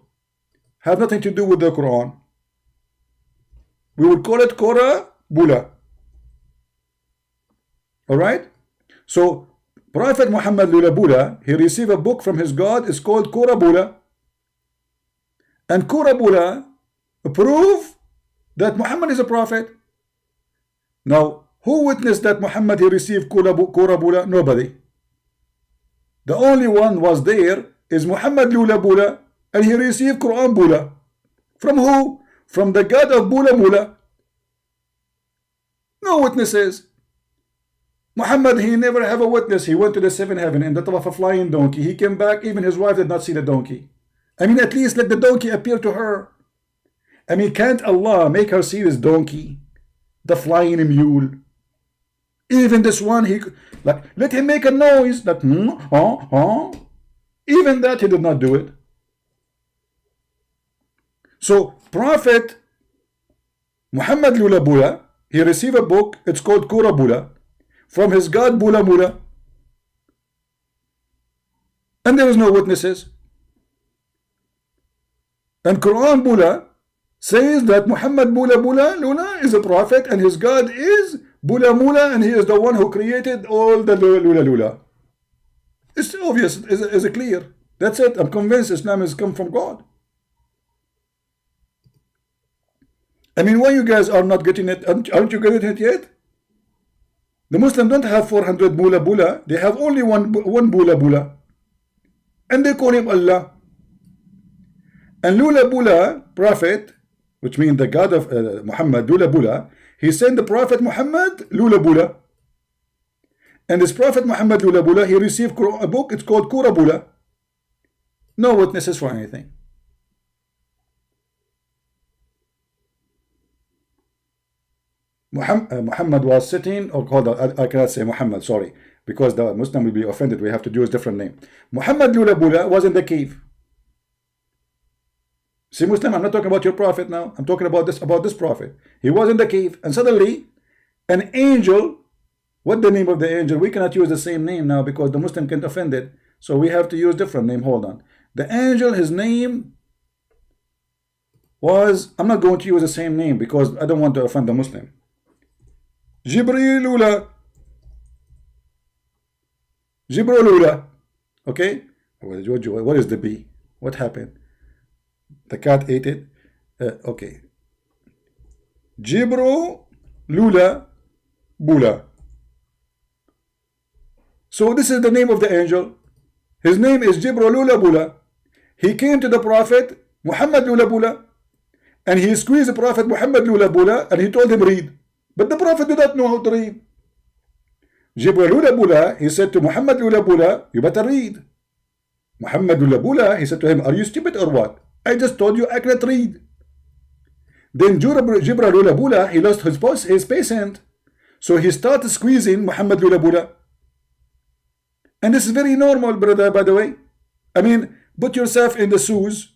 Have nothing to do with the Quran. We will call it Kora Bula. Alright? So Prophet Muhammad Lula Bula, he received a book from his God. It's called Kora Bula. And Kora Bula prove that Muhammad is a prophet. Now, who witnessed that Muhammad he received Kora Bula? Nobody. The only one was there is Muhammad Lula Bula, and he received Quran Bula. From who? From the God of Bula Mula. No witnesses. Muhammad, he never have a witness. He went to the seventh heaven in the top of a flying donkey. He came back, even his wife did not see the donkey. I mean, at least let the donkey appear to her. I mean, can't Allah make her see this donkey, the flying mule? Even this one, he like let him make a noise that even that he did not do it. So Prophet Muhammad Lula Bula, he received a book. It's called Kora Bula from his God Bula Mula, and there is no witnesses. And Quran Bula says that Muhammad Bula Lula is a prophet, and his God is Bula Mula, and he is the one who created all the Lula. It's obvious, it's clear. That's it. I'm convinced Islam has come from God. I mean, why you guys are not getting it? Aren't you getting it yet? The Muslims don't have 400 Bula. They have only one Bula. And they call him Allah. And Lula Bula, prophet, which means the God of Muhammad, Lula Bula, he sent the Prophet Muhammad Lula Bula. And this Prophet Muhammad Lula Bula, he received a book, it's called Kora Bula. No witnesses for anything. Muhammad was sitting, or hold on, I cannot say Muhammad, sorry, because the Muslim will be offended. We have to use different name. Muhammad Lula Bula was in the cave. See, Muslim, I'm not talking about your prophet now. I'm talking about this prophet. He was in the cave, and suddenly an angel, what the name of the angel? We cannot use the same name now because the Muslim can't offend it. So we have to use different name. Hold on. The angel, his name was, I'm not going to use the same name because I don't want to offend the Muslim. Jibril Lula. Okay? What is the B? What happened? The cat ate it. Okay. Jibro Lula Bula. So this is the name of the angel. His name is Jibro Lula Bula. He came to the Prophet Muhammad Lula Bula, and he squeezed the Prophet Muhammad Lula Bula, and he told him read. But the Prophet did not know how to read. Jibro Lula Bula, he said to Muhammad Lula Bula, you better read. Muhammad Lula Bula, he said to him, are you stupid or what? I just told you I cannot read. Then Jibra Lula Bula, he lost his patient. So he started squeezing Muhammad Lula Bula. And this is very normal, brother, by the way. I mean, put yourself in the shoes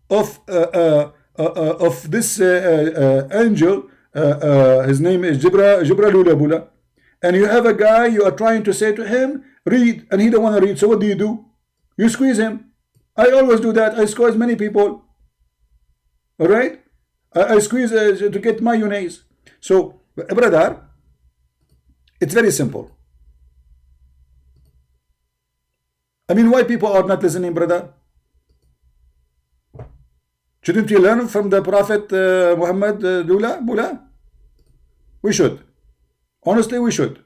of this angel. His name is Jibra Lula Bula. And you have a guy, you are trying to say to him, read, and he don't want to read. So what do? You squeeze him. I always do that. I squeeze many people. All right? I squeeze to get mayonnaise. So, brother, it's very simple. I mean, why people are not listening, brother? Shouldn't we learn from the Prophet Muhammad Lula Bula? We should. Honestly, we should.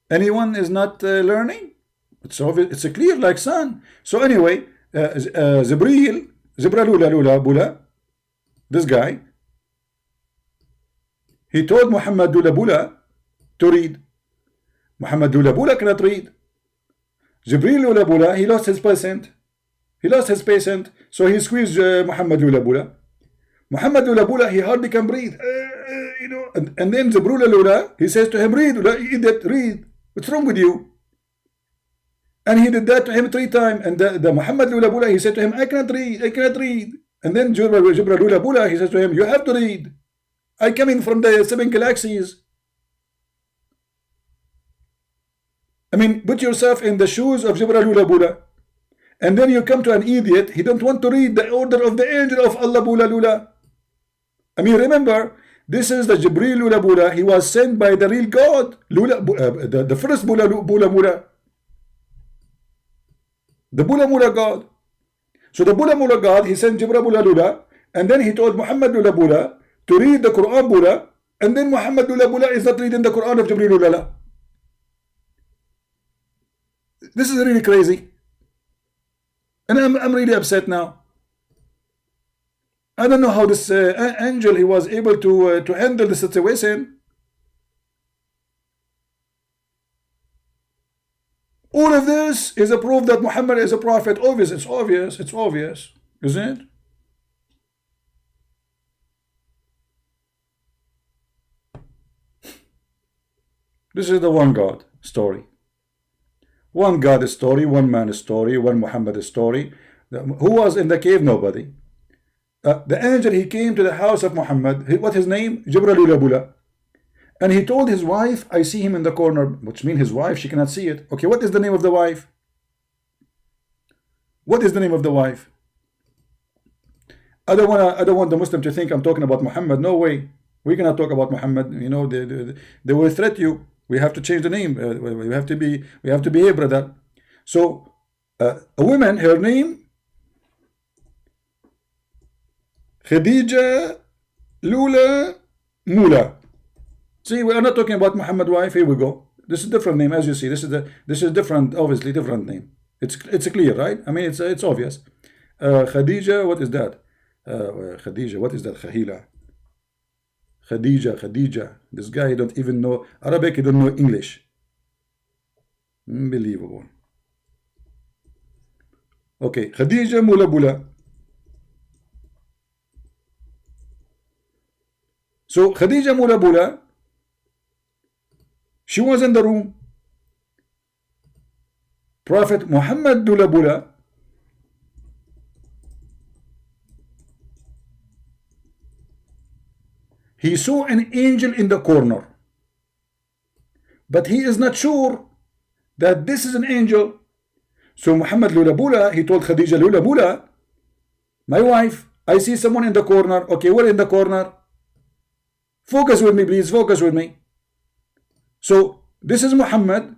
Anyone is not learning? It's obvious, it's clear like sun. So anyway, Jibra Lula Bula, this guy, he told Muhammad Lula Bula to read. Muhammad Lula Bula cannot read. Jibril Lula Bula, he lost his patient. So he squeezed Muhammad Lula Bula. Muhammad Lula Bula, he hardly can breathe. You know, and then Jibril Lula, he says to him, read, you idiot, read. What's wrong with you? And he did that to him 3 times. And the Muhammad Lula Bula, he said to him, I cannot read, I cannot read. And then Jibril Lula Bula, he says to him, you have to read. I come in from the 7 galaxies. I mean, put yourself in the shoes of Jibril Lula Bula. And then you come to an idiot, he don't want to read the order of the angel of Allah Bula Lula. I mean, remember, this is the Jibril Lula Bula. He was sent by the real God, Lula, the first Bula Mula. The Bula Mula God. So the Bula Mula God, he sent Jibril Bula Lula, and then he told Muhammad Lula Bula to read the Quran Bula, and then Muhammad Lula Bula is not reading the Quran of Jibril Lula. This is really crazy. And I'm really upset now. I don't know how this angel, he was able to handle the situation. All of this is a proof that Muhammad is a prophet. Obvious, it's obvious, it's obvious, isn't it? This is the one God story. One God story, one man story, one Muhammad story. Who was in the cave? Nobody. The angel, he came to the house of Muhammad. What his name? Jibril Lula Bula. And he told his wife, I see him in the corner, which means his wife, she cannot see it. Okay, what is the name of the wife? What is the name of the wife? I don't want the Muslim to think I'm talking about Muhammad. No way. We cannot talk about Muhammad. You know, they will threat you. We have to change the name. We have to behave, brother. So, a woman, her name, Khadija Lula Mula. See, we are not talking about Muhammad wife. Here we go. This is a different name, as you see. This is different, obviously different name. It's clear, right? I mean, it's obvious. Khadija, what is that? Khadija, what is that? Khahila. Khadija. This guy don't even know Arabic. He don't know English. Unbelievable. Okay, Khadija Mula Bula. So Khadija Mula Bula, she was in the room. Prophet Muhammad Lula Bula, he saw an angel in the corner, but he is not sure that this is an angel. So Muhammad Lula Bula, he told Khadija Lula Bula, my wife, I see someone in the corner. Okay, where in the corner? Focus with me, please, focus with me. So this is Muhammad.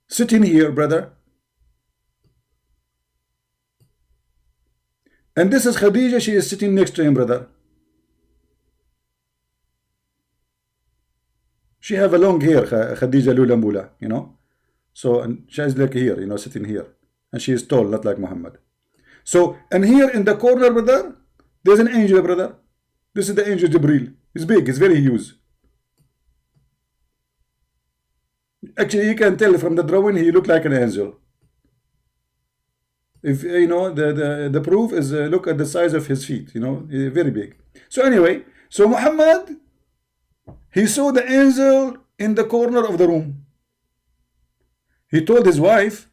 Sitting here, brother. And this is Khadija, she is sitting next to him, brother. She have a long hair, Khadija Lula Mula, you know. So, and she is like here, you know, sitting here. And she is tall, not like Muhammad. So, and here in the corner, brother, there's an angel, brother. This is the angel Jibril. It's big, it's very huge. Actually, you can tell from the drawing, he looked like an angel. If you know, the proof is look at the size of his feet, you know, very big. So anyway, so Muhammad, he saw the angel in the corner of the room. He told his wife,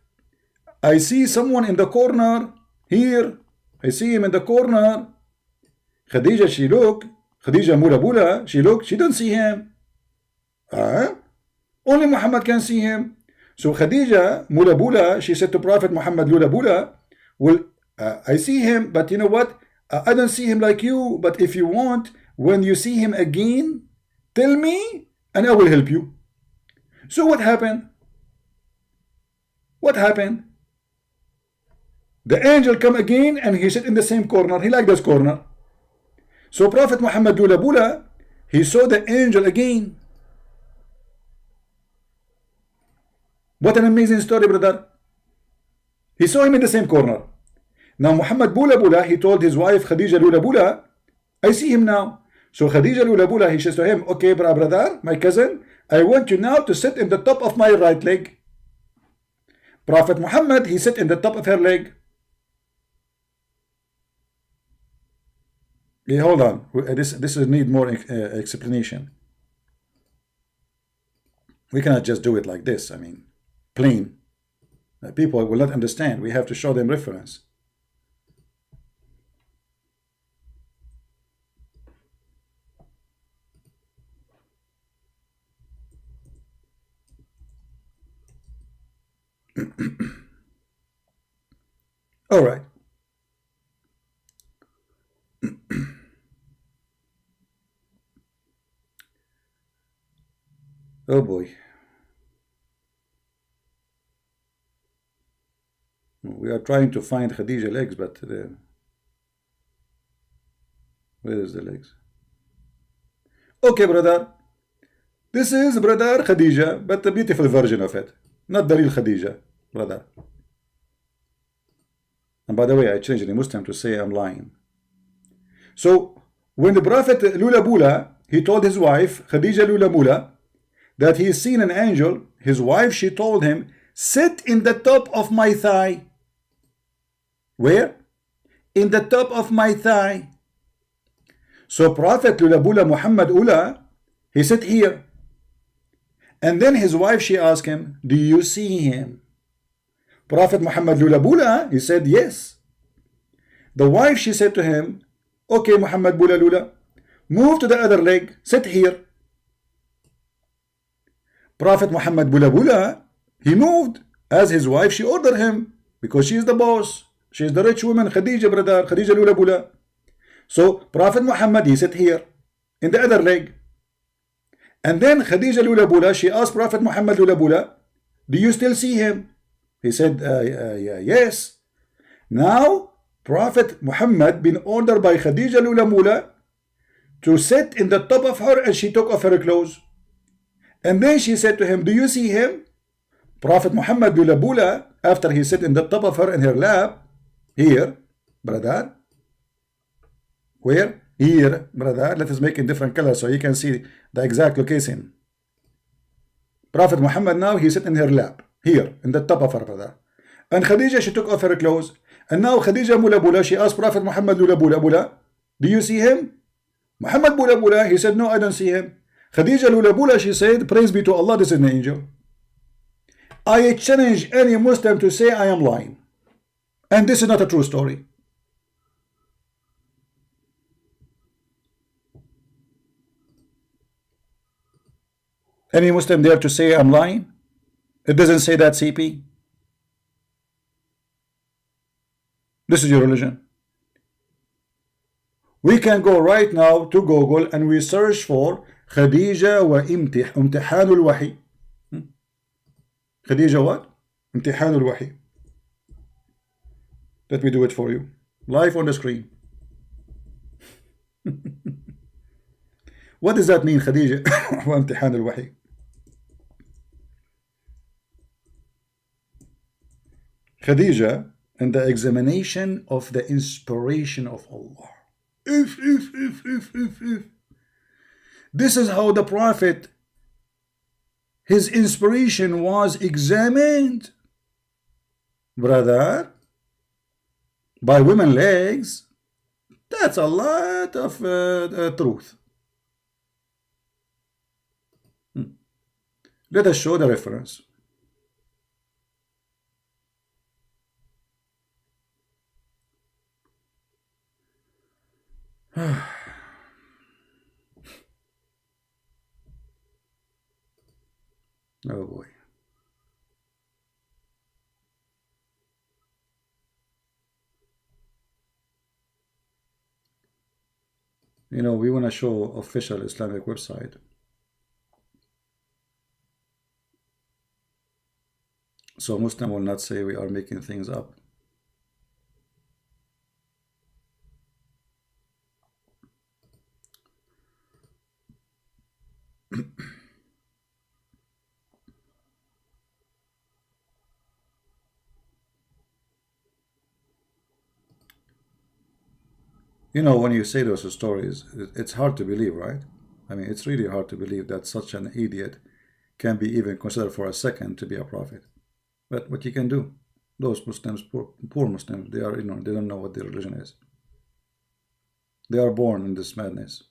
I see someone in the corner here. I see him in the corner. Khadija, she looked. Khadija Mula Bula, she looked. She don't see him. Only Muhammad can see him. So Khadija Mula Bula, she said to Prophet Muhammad Lula Bula, well, I see him, but you know what? I don't see him like you. But if you want, when you see him again, tell me, and I will help you. So what happened? What happened? The angel come again and he sit in the same corner. He liked this corner. So Prophet Muhammad Lula Bula, he saw the angel again. What an amazing story, brother. He saw him in the same corner. Now Muhammad Lula Bula, he told his wife Khadija Lula Bula, I see him now. So Khadija Lula Bula, he says to him, okay, brother, my cousin, I want you now to sit in the top of my right leg. Prophet Muhammad, he sit in the top of her leg. Yeah, hold on. This need more explanation. We cannot just do it like this. I mean, plain. People will not understand. We have to show them reference. All right. Oh boy. We are trying to find Khadija legs, but where is the legs? Okay, brother. This is brother Khadija, but a beautiful version of it. Not the real Khadija, brother. And by the way, I changed the Muslim to say I'm lying. So, when the Prophet Lula Bula, he told his wife, Khadija Lula Bula, that he has seen an angel, his wife, she told him, sit in the top of my thigh. Where? In the top of my thigh. So Prophet Lula Bula Muhammad Ula, he sat here. And then his wife, she asked him, do you see him? Prophet Muhammad Lula Bula, he said, yes. The wife, she said to him, okay, Muhammad Bula Lula, move to the other leg, sit here. Prophet Muhammad Bula Bula, he moved as his wife, she ordered him, because she is the boss. She is the rich woman, Khadija, brother, Khadija Lula Bula. So Prophet Muhammad, he sat here in the other leg. And then Khadija Lula Bula, she asked Prophet Muhammad Lula Bula, do you still see him? He said, yes. Now, Prophet Muhammad been ordered by Khadija Lula Bula to sit in the top of her, and she took off her clothes. And then she said to him, do you see him? Prophet Muhammad Lula Bula, after he sat in the top of her in her lap, here, brother, where? Here, brother, let us make it different colors so you can see the exact location. Prophet Muhammad now, he sit in her lap, here, in the top of her, brother. And Khadija, she took off her clothes. And now Khadija Mula Bula, she asked Prophet Muhammad Lula Bula Bula, do you see him? Muhammad Bula Bula, he said, no, I don't see him. Khadija Lula Bula, she said, praise be to Allah, this is an angel. I challenge any Muslim to say I am lying. And this is not a true story. Any Muslim dare to say I'm lying? It doesn't say that, CP. This is your religion. We can go right now to Google and we search for Khadija wa imtihanul wahi. Khadija what? Imtihanul wahi. Let me do it for you. Live on the screen. What does that mean, Khadija wa imtihanul wahi? Khadija and the examination of the inspiration of Allah. If. This is how the Prophet, his inspiration was examined, brother, by women legs. That's a lot of truth. Let us show the reference. Oh boy. You know, we want to show official Islamic website. So Muslim will not say we are making things up. You know, when you say those stories, it's hard to believe, right? I mean, it's really hard to believe that such an idiot can be even considered for a second to be a prophet. But what you can do, those Muslims, poor Muslims, they are ignorant. They don't know what their religion is. They are born in this madness.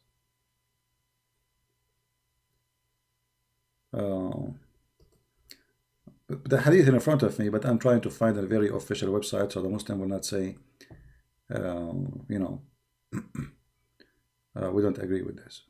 The hadith in front of me, but I'm trying to find a very official website so the Muslim will not say, you know, we don't agree with this.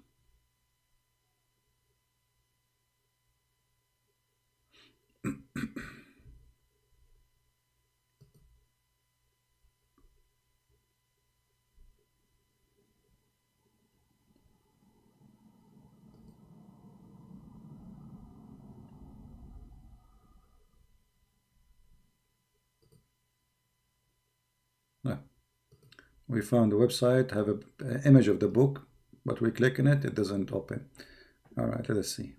We found the website, have an image of the book, but we click on it, it doesn't open. All right, let us see.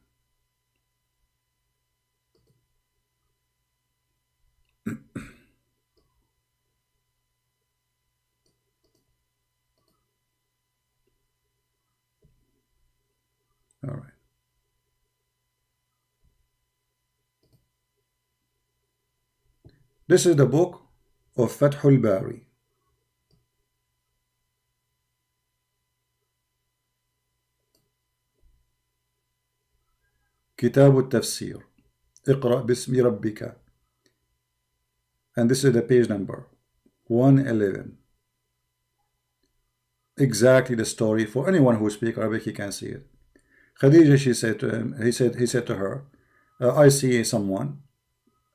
All right. This is the book of Fathul Bari. كتاب التفسير اقرأ باسم ربك, and this is the page number 111. Exactly the story. For anyone who speaks Arabic, he can see it. Khadija, she said to him, he said to her, I see someone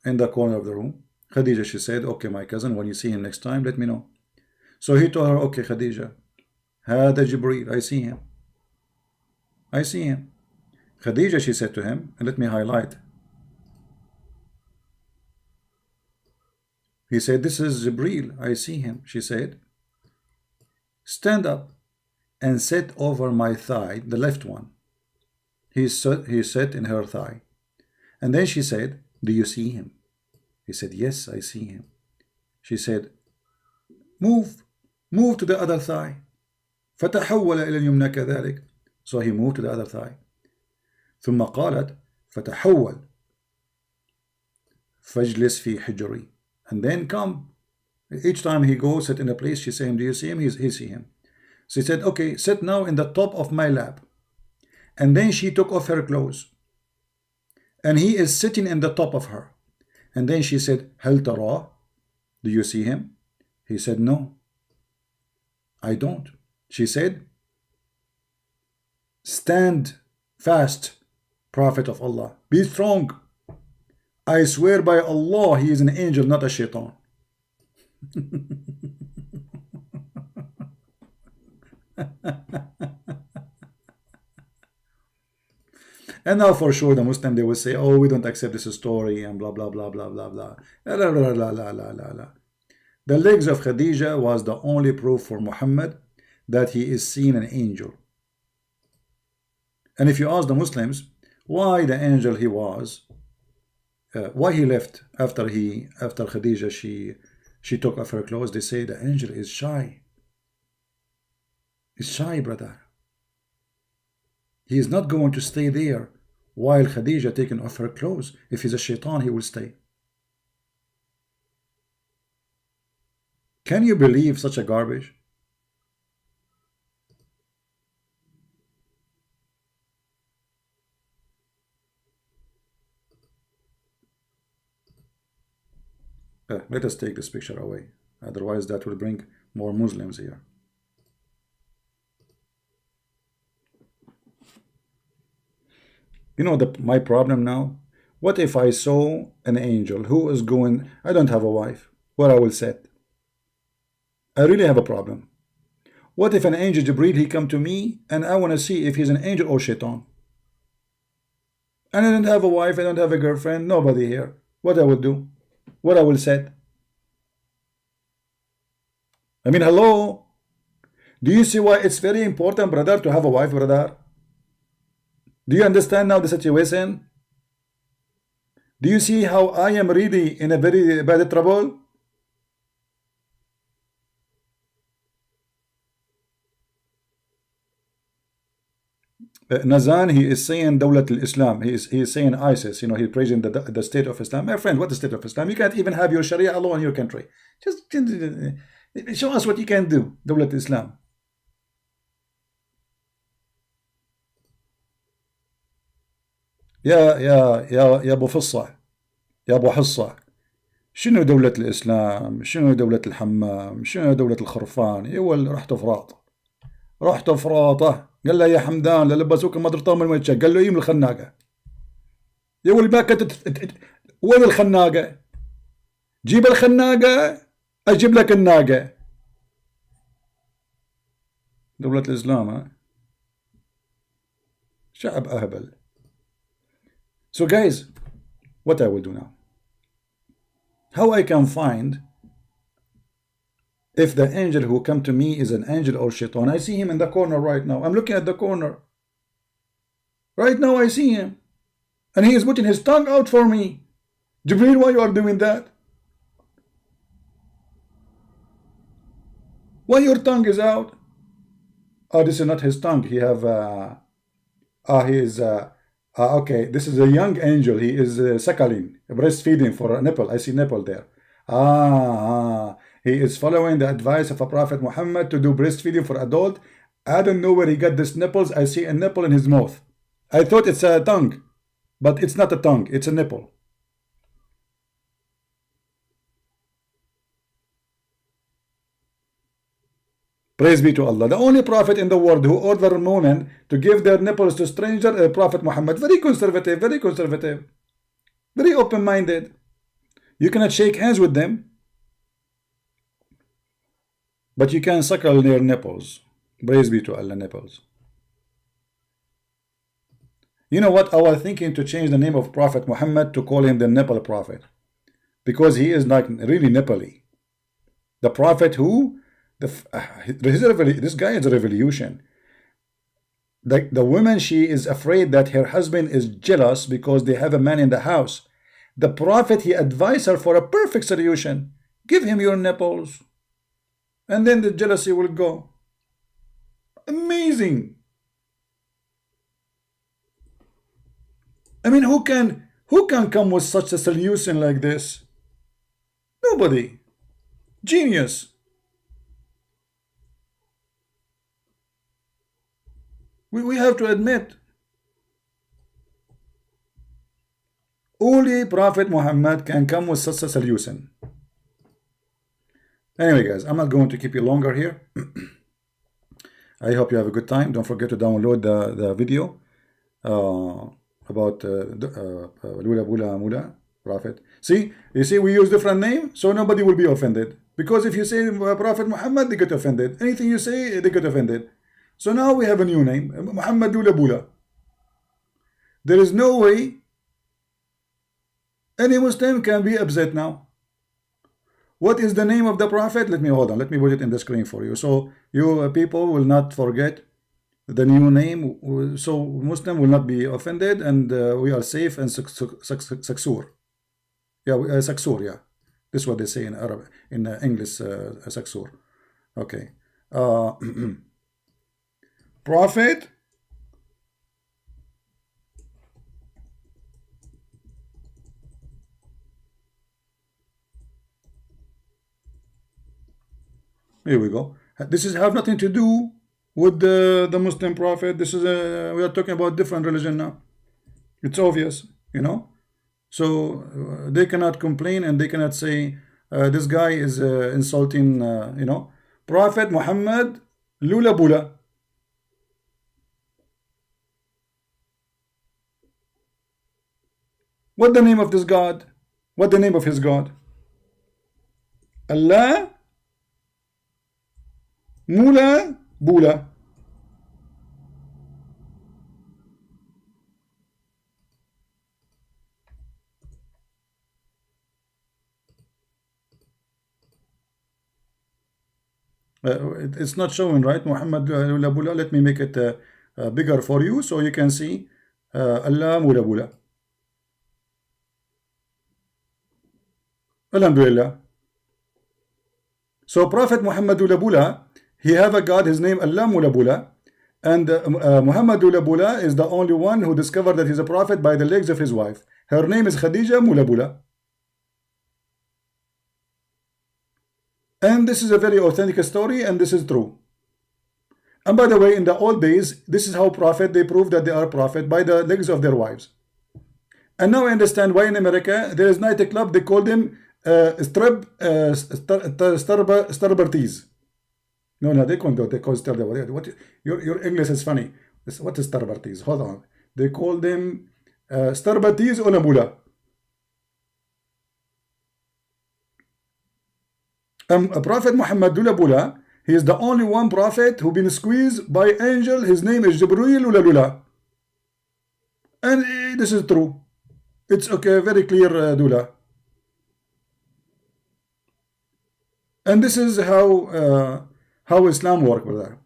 in the corner of the room. Khadija, she said, okay, my cousin, when you see him next time, let me know. So he told her, okay, Khadija, هذا Jibreel, I see him. I see him. Khadija, she said to him, and let me highlight. He said, this is Jibreel, I see him. She said, stand up and sit over my thigh, the left one. He sat in her thigh. And then she said, do you see him? He said, yes, I see him. She said, move to the other thigh. فتحول إلى اليمنى كذلك. So he moved to the other thigh. ثم قالت فتحول فاجلس في حجري. And then come. Each time he goes, sit in a place, she said, do you see him? He see him. She said, okay, sit now in the top of my lap. And then she took off her clothes. And he is sitting in the top of her. And then she said, هل تراه? Do you see him? He said, no, I don't. She said, stand fast, Prophet of Allah. Be strong. I swear by Allah, he is an angel, not a shaitan. And now for sure the Muslim, they will say, oh, we don't accept this story and blah blah blah blah blah blah. La, la, la, la, la, la, la. The legs of Khadija was the only proof for Muhammad that he is seen an angel. And if you ask the Muslims why the angel he was, why he left after Khadija she took off her clothes, they say the angel is shy. He's shy, brother. He is not going to stay there while Khadija taking off her clothes. If he's a shaitan, he will stay. Can you believe such a garbage? Let us take this picture away. Otherwise, that will bring more Muslims here. You know my problem now? What if I saw an angel who is going, I don't have a wife, where I will sit? I really have a problem. What if an angel Jibreel, he come to me and I want to see if he's an angel or shaitan? And I don't have a wife, I don't have a girlfriend, nobody here. What I will do? What I will set? I mean, hello? Do you see why it's very important, brother, to have a wife, brother? Do you understand now the situation? Do you see how I am really in a very bad trouble? Nazan, he is saying Dawlat al-Islam. He is saying ISIS. You know, he's praising the state of Islam. My friend, what is the state of Islam? You can't even have your Sharia law in your country. Just show us what you can do, Dawlat al-Islam. يا ابو فصة يا ابو حصة، شنو دولة الاسلام؟ شنو دولة الحمام؟ شنو دولة الخرفان؟ يول رحتوا فراط، رحتوا فراطه. قال له يا حمدان للبسوك مدرطه من وجهك، قال له يم الخناقه. يول ما كنت وين الخناقه؟ جيب الخناقه اجيب لك الناقه. دولة الاسلام ها؟ شعب اهبل. So guys, what I will do now, how I can find if the angel who come to me is an angel or shaitan. I see him in the corner right now. I'm looking at the corner. Right now I see him. And he is putting his tongue out for me. Jibreel, why you are doing that? Why your tongue is out? Oh, this is not his tongue. He have, he is, okay, this is a young angel. He is suckling, breastfeeding for a nipple. I see nipple there. He is following the advice of a Prophet Muhammad to do breastfeeding for adult. I don't know where he got these nipples. I see a nipple in his mouth. I thought it's a tongue, but it's not a tongue. It's a nipple. Praise be to Allah. The only prophet in the world who ordered women to give their nipples to strangers, Prophet Muhammad. Very conservative, very conservative, very open-minded. You cannot shake hands with them, but you can suckle their nipples. Praise be to Allah, nipples. You know what? I was thinking to change the name of Prophet Muhammad to call him the nipple prophet, because he is like really nipply. The prophet who, this guy is a revolution. The woman, she is afraid that her husband is jealous because they have a man in the house. The prophet, he advised her for a perfect solution. Give him your nipples, and then the jealousy will go. Amazing. I mean, who can come with such a solution like this? Nobody. Genius. We have to admit, only Prophet Muhammad can come with such a solution. Anyway guys, I'm not going to keep you longer here. I hope you have a good time. Don't forget to download the video about Lula Bula Mula Prophet. See, you see, we use different name, so nobody will be offended. Because if you say Prophet Muhammad, they get offended. Anything you say, they get offended. So now we have a new name, Muhammad Lula Bula. There is no way any Muslim can be upset now. What is the name of the Prophet? Let me hold on. Let me put it in the screen for you, so you people will not forget the new name. So Muslim will not be offended, and we are safe and saksur. Yeah, saksur. Yeah, this is what they say in Arab, in English. Saksur. Okay. Prophet here we go. This is have nothing to do with the Muslim prophet. This is we are talking about different religion now. It's obvious, you know. So they cannot complain, and they cannot say this guy is insulting, you know, Prophet Muhammad Lula Bula. What the name of this God? What the name of his God? Allah Mula Bula. It's not showing, right? Muhammad Lula Bula. Let me make it bigger for you so you can see Allah Mula Bula. Alhamdulillah. So Prophet Muhammad Lula Bula, he have a God, his name Allah Mula Bula, And Muhammad Ulabula is the only one who discovered that he's a prophet by the legs of his wife. Her name is Khadija Mulabula. And this is a very authentic story, and this is true. And by the way, in the old days, this is how prophet, they prove that they are prophet by the legs of their wives. And now I understand why in America there is night club, they call them Starberties. No, they call Starberties. What? Your English is funny. What is Starberties? Hold on. They call them Starberties Ulabula. Prophet Muhammad Ulabula, he is the only one prophet who been squeezed by angel. His name is Jibreel Ulabula. And this is true. It's okay, very clear, Dula. And this is how Islam works, brother.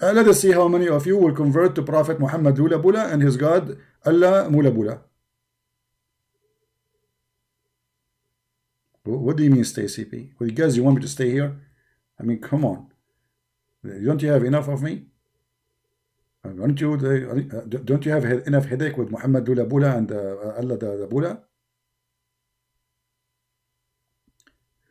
Let us see how many of you will convert to Prophet Muhammad Ulabula and his God Allah Mulabula. What do you mean stay, CP? Well, guys, you want me to stay here? I mean, come on. Don't you have enough of me? Don't you have enough headache with Muhammad Ulabula and Allah the Bula?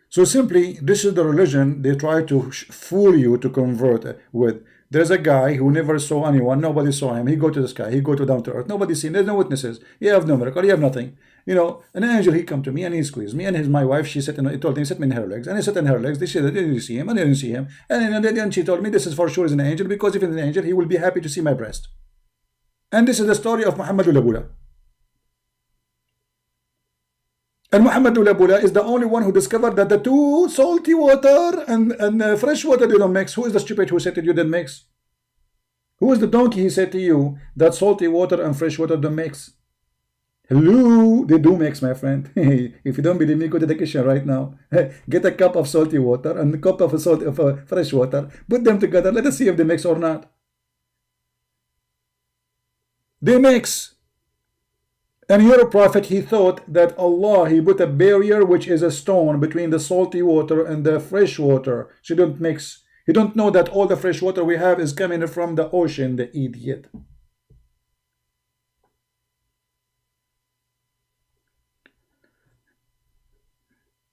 So simply, this is the religion they try to fool you to convert with. There's a guy who never saw anyone, nobody saw him. He go to the sky, he go to down to earth, nobody seen, there's no witnesses. You have no miracle, you have nothing. You know, an angel, he come to me and he squeezed me, and my wife, she sat in, he told me, sit me in her legs, and I sat in her legs. They said, did you see him? And I didn't see him. And then she told me, this is for sure is an angel, because if it's an angel, he will be happy to see my breast. And this is the story of Muhammad Ulabula. And Muhammad Ulabula is the only one who discovered that the two, salty water and fresh water, they don't mix. Who is the stupid who said to you they mix? Who is the donkey he said to you that salty water and fresh water don't mix? Hello, they do mix, my friend. If you don't believe me, go to the kitchen right now. Get a cup of salty water and a cup of fresh water. Put them together. Let us see if they mix or not. They mix. And your prophet, he thought that Allah, he put a barrier which is a stone between the salty water and the fresh water. So don't mix. You don't know that all the fresh water we have is coming from the ocean, the idiot.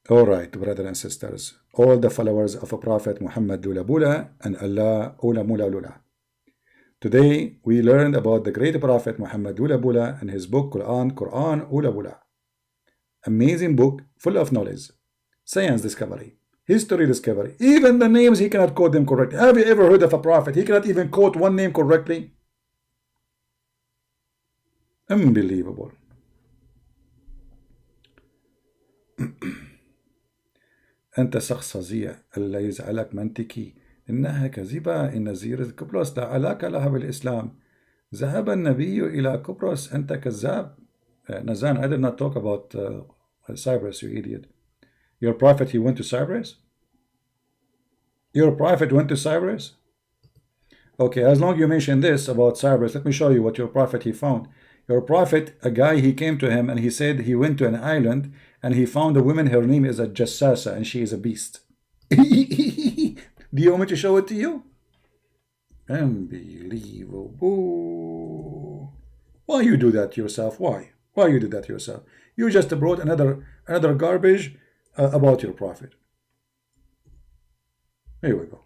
All right, brothers and sisters, all the followers of a Prophet Muhammad Ulabula and Allah Ulamula. Today, we learned about the great Prophet Muhammad Ulabula and his book Quran Ulabula. Amazing book full of knowledge, science discovery, history discovery. Even the names, he cannot quote them correctly. Have you ever heard of a prophet? He cannot even quote one name correctly. Unbelievable. أنت شخص فظيع ألا يزعلك منطقي إنها كذبة إن زيارة قبرص لا علاقة لها بالإسلام ذهب النبي إلى قبرص أنت كذاب Nazan, I did not talk about Cyprus, you idiot. Your prophet, he went to Cyprus? Your prophet went to Cyprus? Okay, as long as you mention this about Cyprus, let me show you what your prophet he found. Your prophet, a guy, he came to him and he said he went to an island and he found a woman, her name is a Jassasa and she is a beast. Do you want me to show it to you? Unbelievable. Why you do that to yourself? Why you do that to yourself? You just brought another garbage about your prophet. Here we go.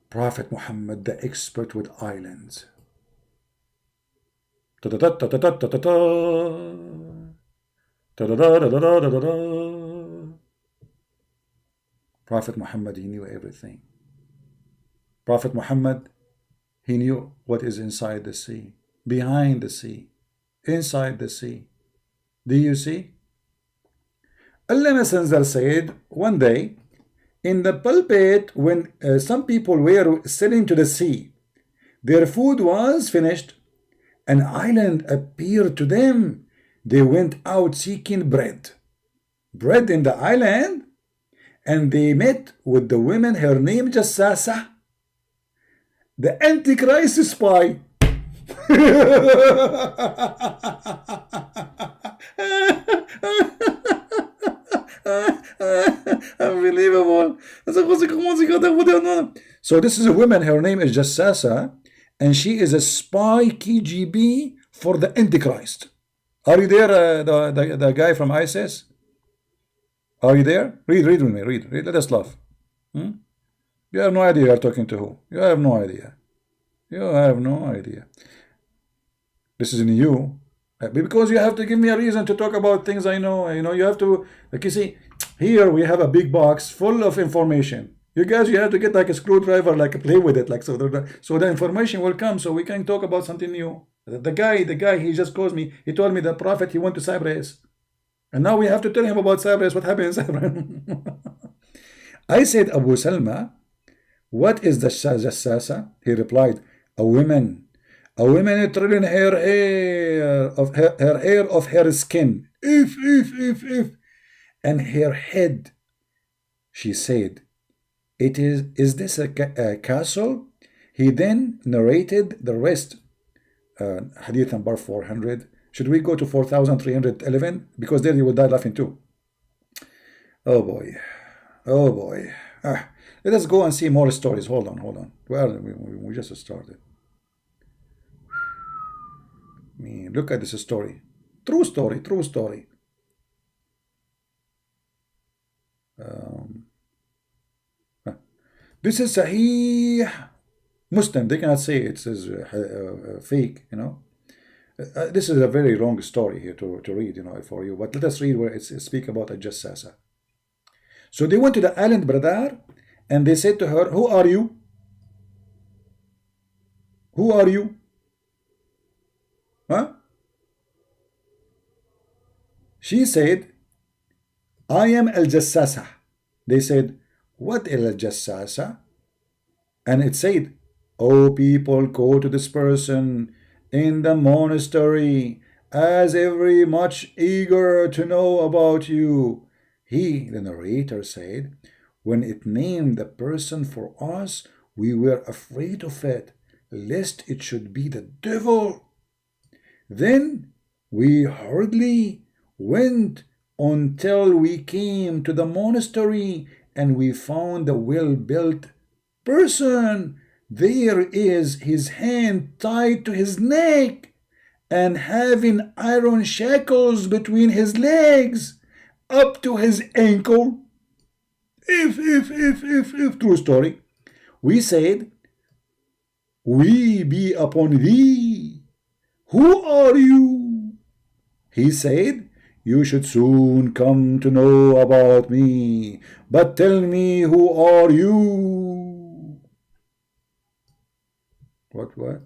Prophet Muhammad, the expert with islands. Prophet Muhammad, he knew everything. Prophet Muhammad, he knew what is inside the sea, behind the sea, inside the sea. Do you see? Allah Messenger said one day in the pulpit when some people were sailing to the sea, their food was finished, an island appeared to them. They went out seeking bread in the island, and they met with the woman, her name Jassasa, the Antichrist spy. Unbelievable. So this is a woman, her name is Jassasa, and she is a spy KGB for the Antichrist. Are you there, the guy from ISIS? Are you there? Read with me, read. Let us laugh. You have no idea you are talking to who. You have no idea. You have no idea. This is new. Because you have to give me a reason to talk about things I know. You know, you have to, like you see, here we have a big box full of information. You guys, you have to get like a screwdriver, like play with it, like so the information will come, so we can talk about something new. The guy, he just calls me. He told me the prophet, he went to Cyprus, and now we have to tell him about Cyprus. What happened in Cyprus? I said, Abu Salma, what is the Jassasa? He replied, a woman trailing her hair of her skin, if, and her head. She said, is this a castle? He then narrated the rest. Hadith number 400. Should we go to 4311? Because there you will die laughing too. Oh boy. Oh boy. Let us go and see more stories. Hold on. Well, we just started. Look at this story. True story. This is Sahih Muslim. They cannot say it says fake, you know. This is a very long story here to read, you know, for you. But let us read where it speaks about a Jassasa. So they went to the island Bradar, and they said to her, who are you? Who are you? Huh? She said, I am Al-Jassasa. They said, what is Al-Jassasa? And it said, oh people, go to this person in the monastery, as every much eager to know about you. He, the narrator, said, when it named the person for us, we were afraid of it, lest it should be the devil. Then we hurriedly went until we came to the monastery, and we found a well-built person. There is his hand tied to his neck, and having iron shackles between his legs up to his ankle. If true story. We said, we be upon thee. Who are you? He said, you should soon come to know about me, but tell me, who are you? What?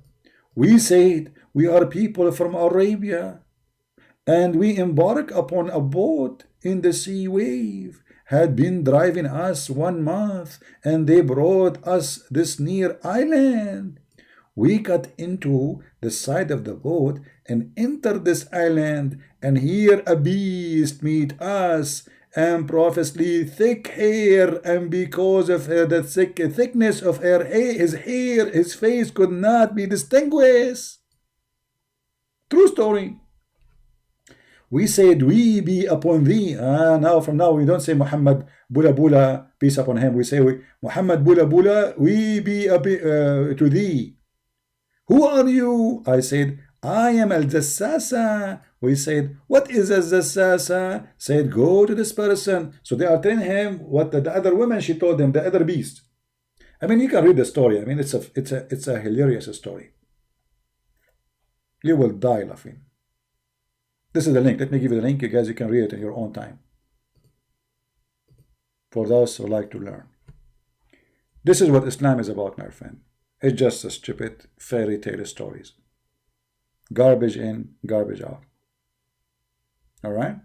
We said, we are people from Arabia, and we embark upon a boat in the sea wave, had been driving us 1 month, and they brought us this near island. We got into the side of the boat and entered this island, and here a beast meet us, and profusely thick hair, and because of the thickness of her hair, his face could not be distinguished. True story. We said, we be upon thee. Now from now we don't say Muhammad Bula Bula, peace upon him. We say, Muhammad Bula Bula, we be to thee. Who are you? I said, I am Al-Jassasa. We said, what is Al-Jassasa? Said, go to this person. So they are telling him what the other woman, she told them, the other beast. I mean, you can read the story. I mean, it's a hilarious story. You will die laughing. This is the link. Let me give you the link. You guys, you can read it in your own time. For those who like to learn. This is what Islam is about, my friend. It's just a stupid fairy tale stories. Garbage in, garbage out. All right?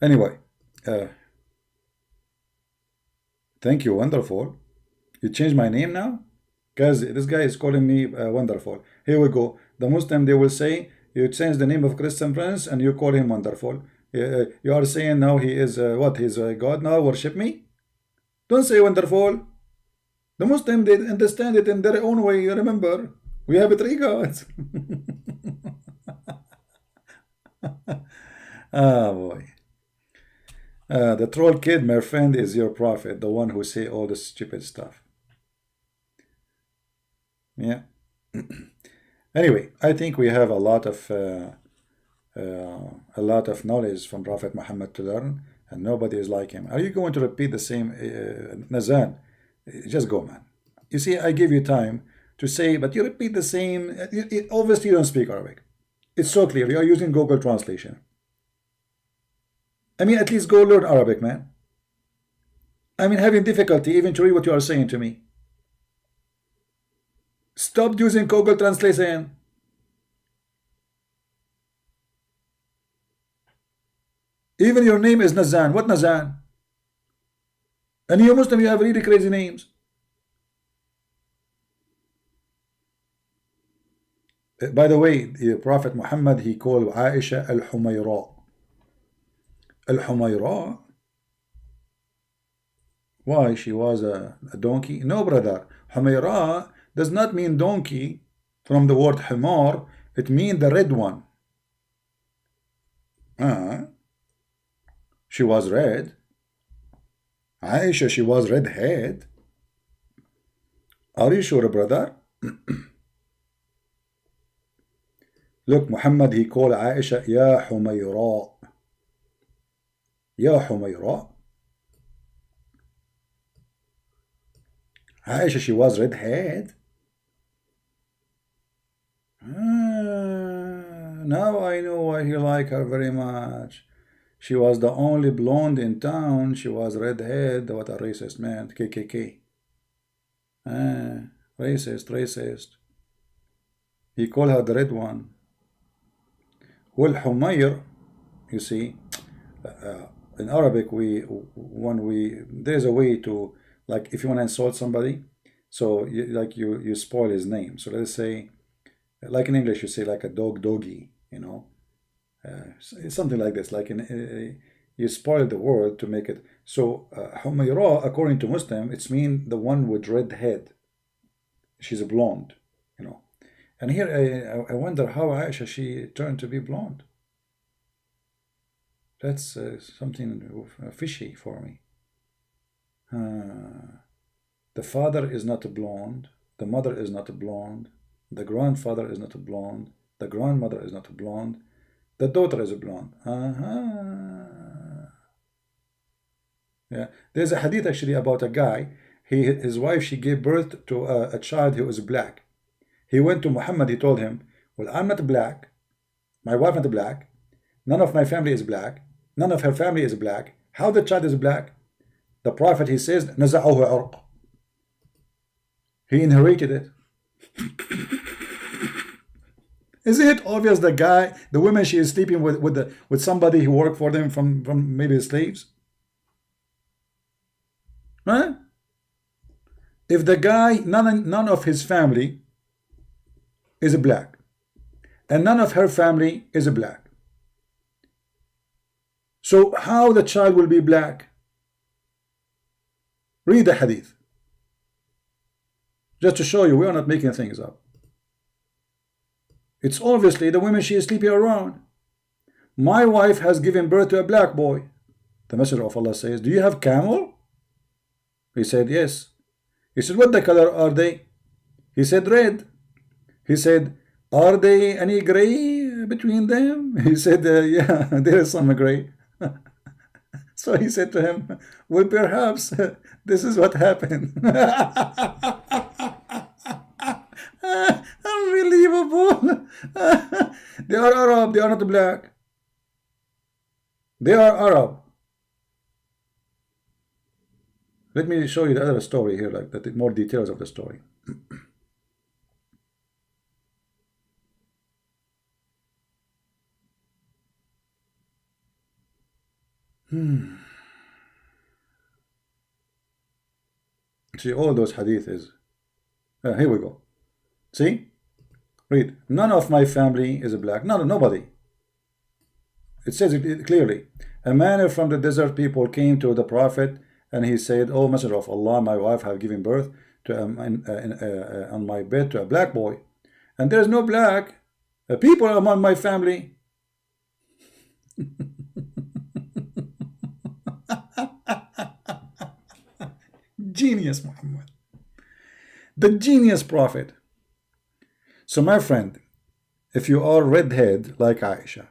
Anyway. Thank you, wonderful. You changed my name now? Because this guy is calling me wonderful. Here we go. The Muslim, they will say, you change the name of Christian Prince and you call him wonderful. You are saying now he is what? He's God now, worship me? Don't say wonderful. The Muslim, they understand it in their own way. Remember, we have 3 gods. Oh boy. The troll kid, my friend, is your prophet, the one who say all this stupid stuff. Yeah. Anyway, I think we have a lot of knowledge from Prophet Muhammad to learn, and nobody is like him. Are you going to repeat the same, Nazan? Just go, man. You see, I give you time to say, but you repeat the same. Obviously, you don't speak Arabic. It's so clear. You are using Google Translation. I mean, at least go learn Arabic, man. I mean, having difficulty even to read what you are saying to me. Stop using Google Translation. Even your name is Nazan. What Nazan? And you Muslim, you have really crazy names. By the way, the Prophet Muhammad, he called Aisha Al-Humayra. Al-Humayra? Why? She was a donkey? No, brother. Humayra does not mean donkey from the word Humar. It means the red one. She was red. Aisha, she was red-haired. Are you sure, brother? Look, Muhammad, he called Aisha, Ya Humayra. Ya Humayra. Aisha, she was red-haired. Now I know why he liked her very much. She was the only blonde in town. She was red-haired. What a racist, man. KKK. Racist. He called her the red one. Well, Humayr, you see, in Arabic, there's a way to, like, if you want to insult somebody, so you spoil his name. So let's say, like in English, you say like a dog, doggy, you know, something like this. Like you spoil the word to make it. So Humayra, according to Muslim, it's mean the one with red head. She's a blonde, you know. And here I wonder how Aisha, she turned to be blonde. That's something fishy for me. The father is not a blonde. The mother is not a blonde. The grandfather is not a blonde. The grandmother is not a blonde. The daughter is a blonde. Yeah. There's a hadith actually about a guy. His wife, she gave birth to a child who was black. He went to Muhammad. He told him, well, I'm not black. My wife not black. None of my family is black. None of her family is black. How the child is black? The Prophet, he says, نزعه عرق. He inherited it. Isn't it obvious the woman, she is sleeping with somebody who worked for them from maybe slaves? Huh? If the guy, none of his family is black, and none of her family is black, so how the child will be black? Read the hadith. Just to show you, we are not making things up. It's obviously the women she is sleeping around. My wife has given birth to a black boy. The Messenger of Allah says, do you have camel? He said, yes. He said, what the color are they? He said, red. He said, are they any gray between them? He said, yeah, there is some gray. So he said to him, well, perhaps this is what happened. Unbelievable. They are Arab, they are not black. They are Arab. Let me show you the other story here, like the more details of the story. See, all those hadith is here we go. See, read. None of my family is black. Nobody. It says it clearly. A man from the desert people came to the Prophet, and he said, "O Messenger of Allah, my wife have given birth to on my bed to a black boy, and there is no black people among my family." genius Muhammad, the genius prophet. So my friend, if you are redhead like Aisha,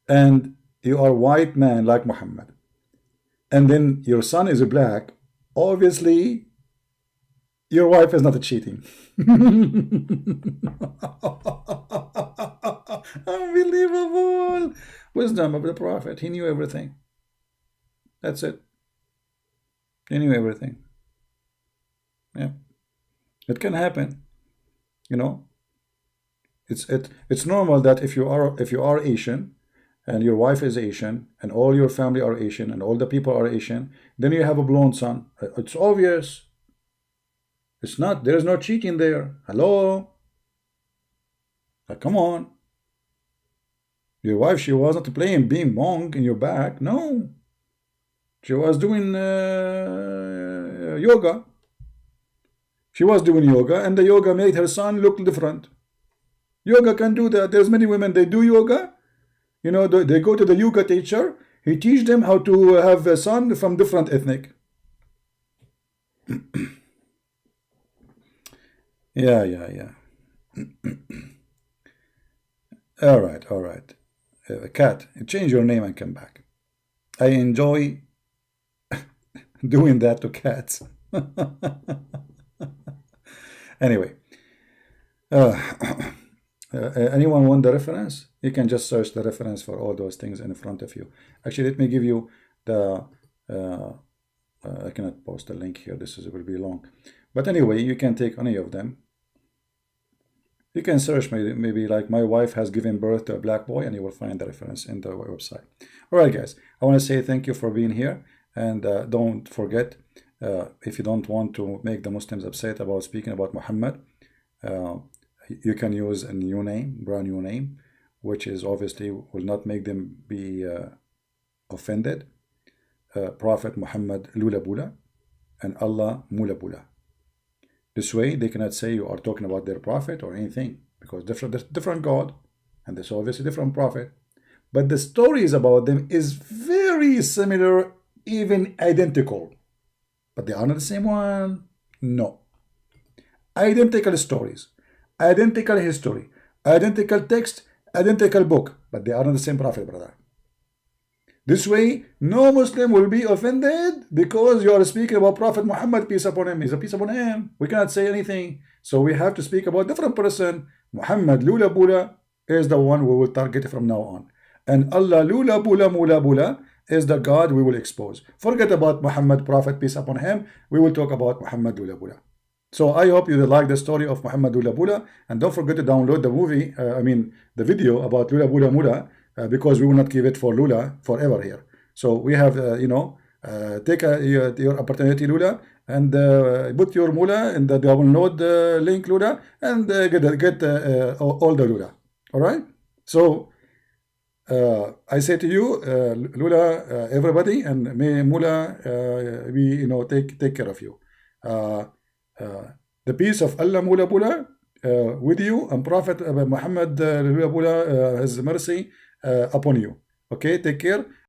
and you are white man like Muhammad, and then your son is black, obviously your wife is not cheating. Unbelievable wisdom of the prophet. He knew everything. That's it. He knew everything. Yeah, it can happen. You know, it's normal that if you are Asian, and your wife is Asian, and all your family are Asian, and all the people are Asian, then you have a blonde son. It's obvious. It's not. There's no cheating there. Hello. Come on. Your wife, she wasn't playing being monk in your back. No. She was doing yoga. She was doing yoga, and the yoga made her son look different. Yoga can do that. There's many women, they do yoga. You know, they go to the yoga teacher. He teach them how to have a son from different ethnic. Yeah. All right. Cat, change your name and come back. I enjoy doing that to cats. Anyway, anyone want the reference? You can just search the reference for all those things in front of you. Actually, let me give you the I cannot post the link here. This will be long, but anyway, you can take any of them. You can search maybe like my wife has given birth to a black boy, and you will find the reference in the website. All right, guys, I want to say thank you for being here, and don't forget, if you don't want to make the Muslims upset about speaking about Muhammad, you can use a new name, brand new name, which is obviously will not make them be offended. Prophet Muhammad Lula Bula and Allah Mula Bula. This way they cannot say you are talking about their prophet or anything, because different God, and there's obviously different prophet, but the stories about them is very similar, even identical, but they are not the same one. No. Identical stories, identical history, identical text, identical book, but they are not the same prophet, brother. This way, no Muslim will be offended because you are speaking about Prophet Muhammad, peace upon him. He's a peace upon him. We cannot say anything. So we have to speak about different person. Muhammad Lula Bula is the one we will target from now on. And Allah Lula Bula Mula Bula is the God we will expose. Forget about Muhammad, Prophet, peace upon him. We will talk about Muhammad Lula Bula. So I hope you like the story of Muhammad Lula Bula. And don't forget to download the movie, the video about Lula Bula Mula. Because we will not give it for Lula forever here. So we have, take your opportunity, Lula, and put your Mula in the download link, Lula, and get all the Lula. All right? So I say to you, Lula, everybody, and may Mula take care of you. The peace of Allah Mula Bula with you, and Prophet Muhammad Lula Bula, his mercy upon you. Okay, take care.